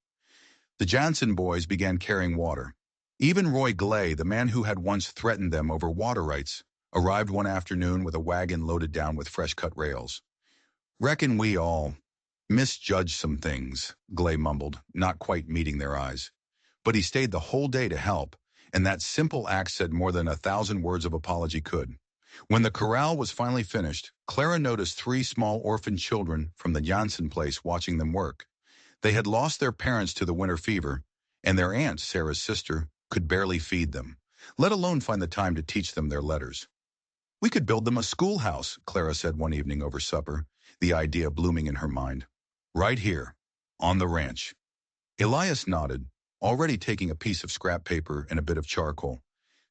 The Jansen boys began carrying water. Even Roy Glay, the man who had once threatened them over water rights, arrived one afternoon with a wagon loaded down with fresh-cut rails. "Reckon we all misjudged some things," Glay mumbled, not quite meeting their eyes. But he stayed the whole day to help, and that simple act said more than 1,000 words of apology could. When the corral was finally finished, Clara noticed 3 small orphan children from the Jansen place watching them work. They had lost their parents to the winter fever, and their aunt, Sarah's sister, could barely feed them, let alone find the time to teach them their letters. "We could build them a schoolhouse," Clara said one evening over supper, the idea blooming in her mind. "Right here, on the ranch." Elias nodded, already taking a piece of scrap paper and a bit of charcoal,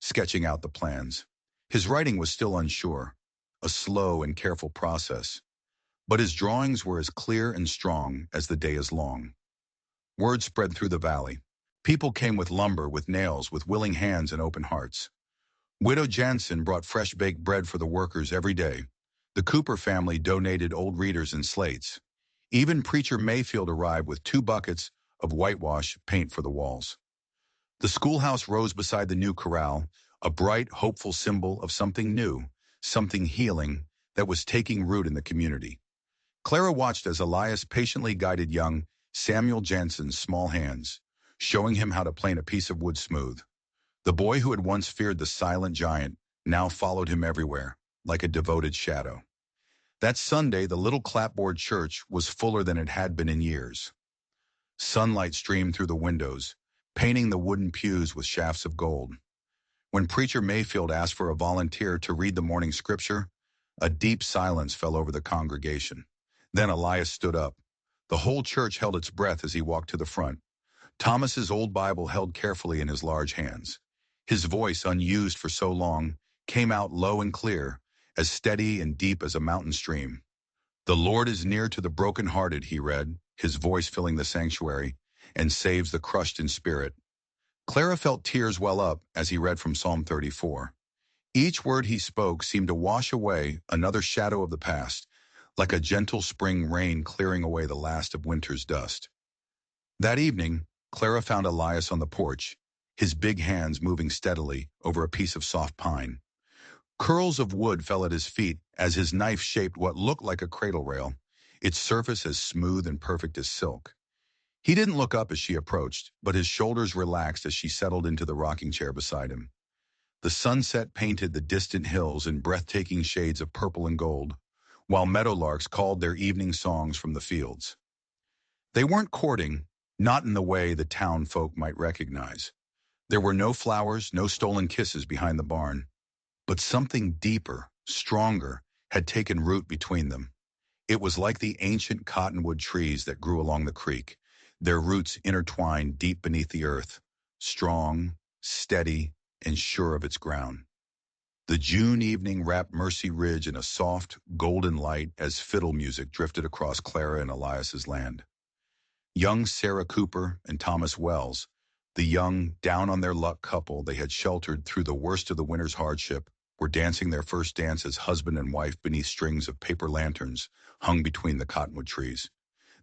sketching out the plans. His writing was still unsure, a slow and careful process, but his drawings were as clear and strong as the day is long. Word spread through the valley. People came with lumber, with nails, with willing hands and open hearts. Widow Jansen brought fresh baked bread for the workers every day. The Cooper family donated old readers and slates. Even Preacher Mayfield arrived with 2 buckets of whitewash paint for the walls. The schoolhouse rose beside the new corral, a bright, hopeful symbol of something new, something healing, that was taking root in the community. Clara watched as Elias patiently guided young Samuel Jansen's small hands, showing him how to plane a piece of wood smooth. The boy who had once feared the silent giant now followed him everywhere, like a devoted shadow. That Sunday, the little clapboard church was fuller than it had been in years. Sunlight streamed through the windows, painting the wooden pews with shafts of gold. When Preacher Mayfield asked for a volunteer to read the morning scripture, a deep silence fell over the congregation. Then Elias stood up. The whole church held its breath as he walked to the front, Thomas's old Bible held carefully in his large hands. His voice, unused for so long, came out low and clear, as steady and deep as a mountain stream. "The Lord is near to the brokenhearted," he read, his voice filling the sanctuary, "and saves the crushed in spirit." Clara felt tears well up as he read from Psalm 34. Each word he spoke seemed to wash away another shadow of the past, like a gentle spring rain clearing away the last of winter's dust. That evening, Clara found Elias on the porch, his big hands moving steadily over a piece of soft pine. Curls of wood fell at his feet as his knife shaped what looked like a cradle rail, its surface as smooth and perfect as silk. He didn't look up as she approached, but his shoulders relaxed as she settled into the rocking chair beside him. The sunset painted the distant hills in breathtaking shades of purple and gold, while meadowlarks called their evening songs from the fields. They weren't courting, not in the way the town folk might recognize. There were no flowers, no stolen kisses behind the barn. But something deeper, stronger, had taken root between them. It was like the ancient cottonwood trees that grew along the creek, their roots intertwined deep beneath the earth, strong, steady, and sure of its ground. The June evening wrapped Mercy Ridge in a soft, golden light as fiddle music drifted across Clara and Elias's land. Young Sarah Cooper and Thomas Wells, the young, down-on-their-luck couple they had sheltered through the worst of the winter's hardship, were dancing their first dance as husband and wife beneath strings of paper lanterns hung between the cottonwood trees.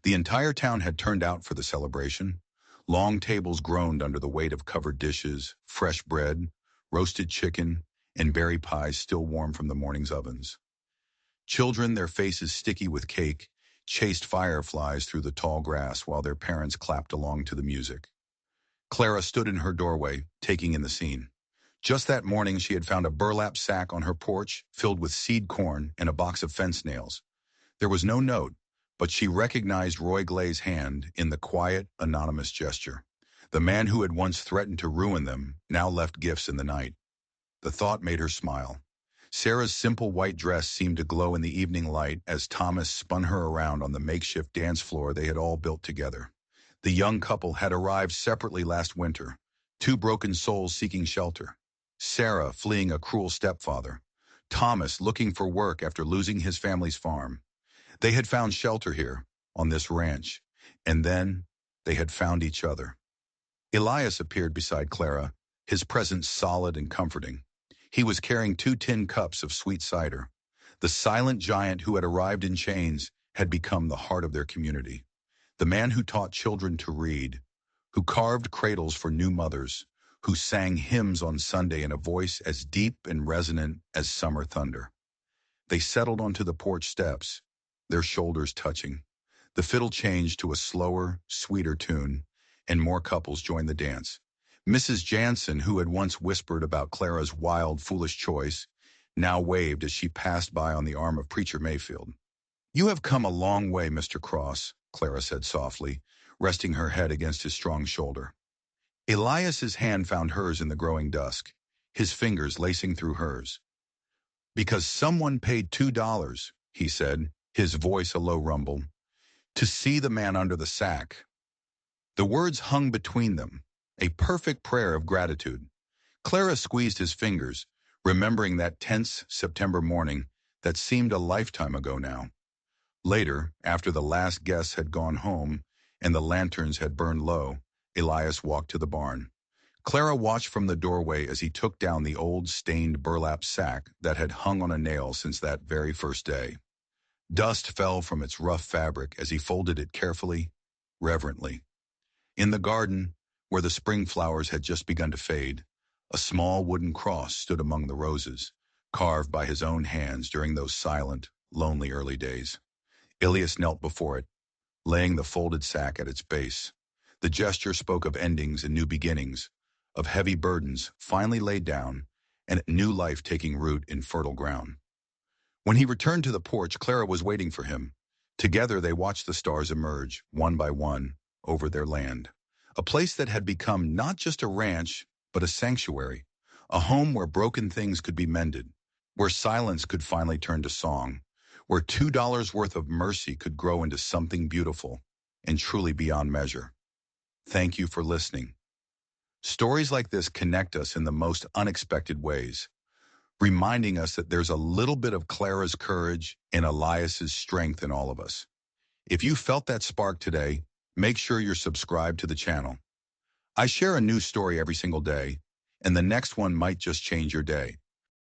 The entire town had turned out for the celebration. Long tables groaned under the weight of covered dishes, fresh bread, roasted chicken, and berry pies still warm from the morning's ovens. Children, their faces sticky with cake, chased fireflies through the tall grass while their parents clapped along to the music. Clara stood in her doorway, taking in the scene. Just that morning, she had found a burlap sack on her porch filled with seed corn and a box of fence nails. There was no note, but she recognized Roy Glay's hand in the quiet, anonymous gesture. The man who had once threatened to ruin them now left gifts in the night. The thought made her smile. Sarah's simple white dress seemed to glow in the evening light as Thomas spun her around on the makeshift dance floor they had all built together. The young couple had arrived separately last winter, two broken souls seeking shelter. Sarah fleeing a cruel stepfather, Thomas looking for work after losing his family's farm. They had found shelter here, on this ranch, and then they had found each other. Elias appeared beside Clara, his presence solid and comforting. He was carrying 2 tin cups of sweet cider. The silent giant who had arrived in chains had become the heart of their community. The man who taught children to read, who carved cradles for new mothers, who sang hymns on Sunday in a voice as deep and resonant as summer thunder. They settled onto the porch steps, their shoulders touching. The fiddle changed to a slower, sweeter tune, and more couples joined the dance. Mrs. Jansen, who had once whispered about Clara's wild, foolish choice, now waved as she passed by on the arm of Preacher Mayfield. "You have come a long way, Mr. Cross," Clara said softly, resting her head against his strong shoulder. Elias's hand found hers in the growing dusk, his fingers lacing through hers. "Because someone paid $2, he said, his voice a low rumble, "to see the man under the sack." The words hung between them, a perfect prayer of gratitude. Clara squeezed his fingers, remembering that tense September morning that seemed a lifetime ago now. Later, after the last guests had gone home and the lanterns had burned low, Elias walked to the barn. Clara watched from the doorway as he took down the old stained burlap sack that had hung on a nail since that very first day. Dust fell from its rough fabric as he folded it carefully, reverently. In the garden, where the spring flowers had just begun to fade, a small wooden cross stood among the roses, carved by his own hands during those silent, lonely early days. Elias knelt before it, laying the folded sack at its base. The gesture spoke of endings and new beginnings, of heavy burdens finally laid down, and new life taking root in fertile ground. When he returned to the porch, Clara was waiting for him. Together they watched the stars emerge, one by one, over their land. A place that had become not just a ranch, but a sanctuary. A home where broken things could be mended, where silence could finally turn to song, where $2 worth of mercy could grow into something beautiful and truly beyond measure. Thank you for listening. Stories like this connect us in the most unexpected ways, reminding us that there's a little bit of Clara's courage and Elias's strength in all of us. If you felt that spark today, make sure you're subscribed to the channel. I share a new story every single day, and the next one might just change your day.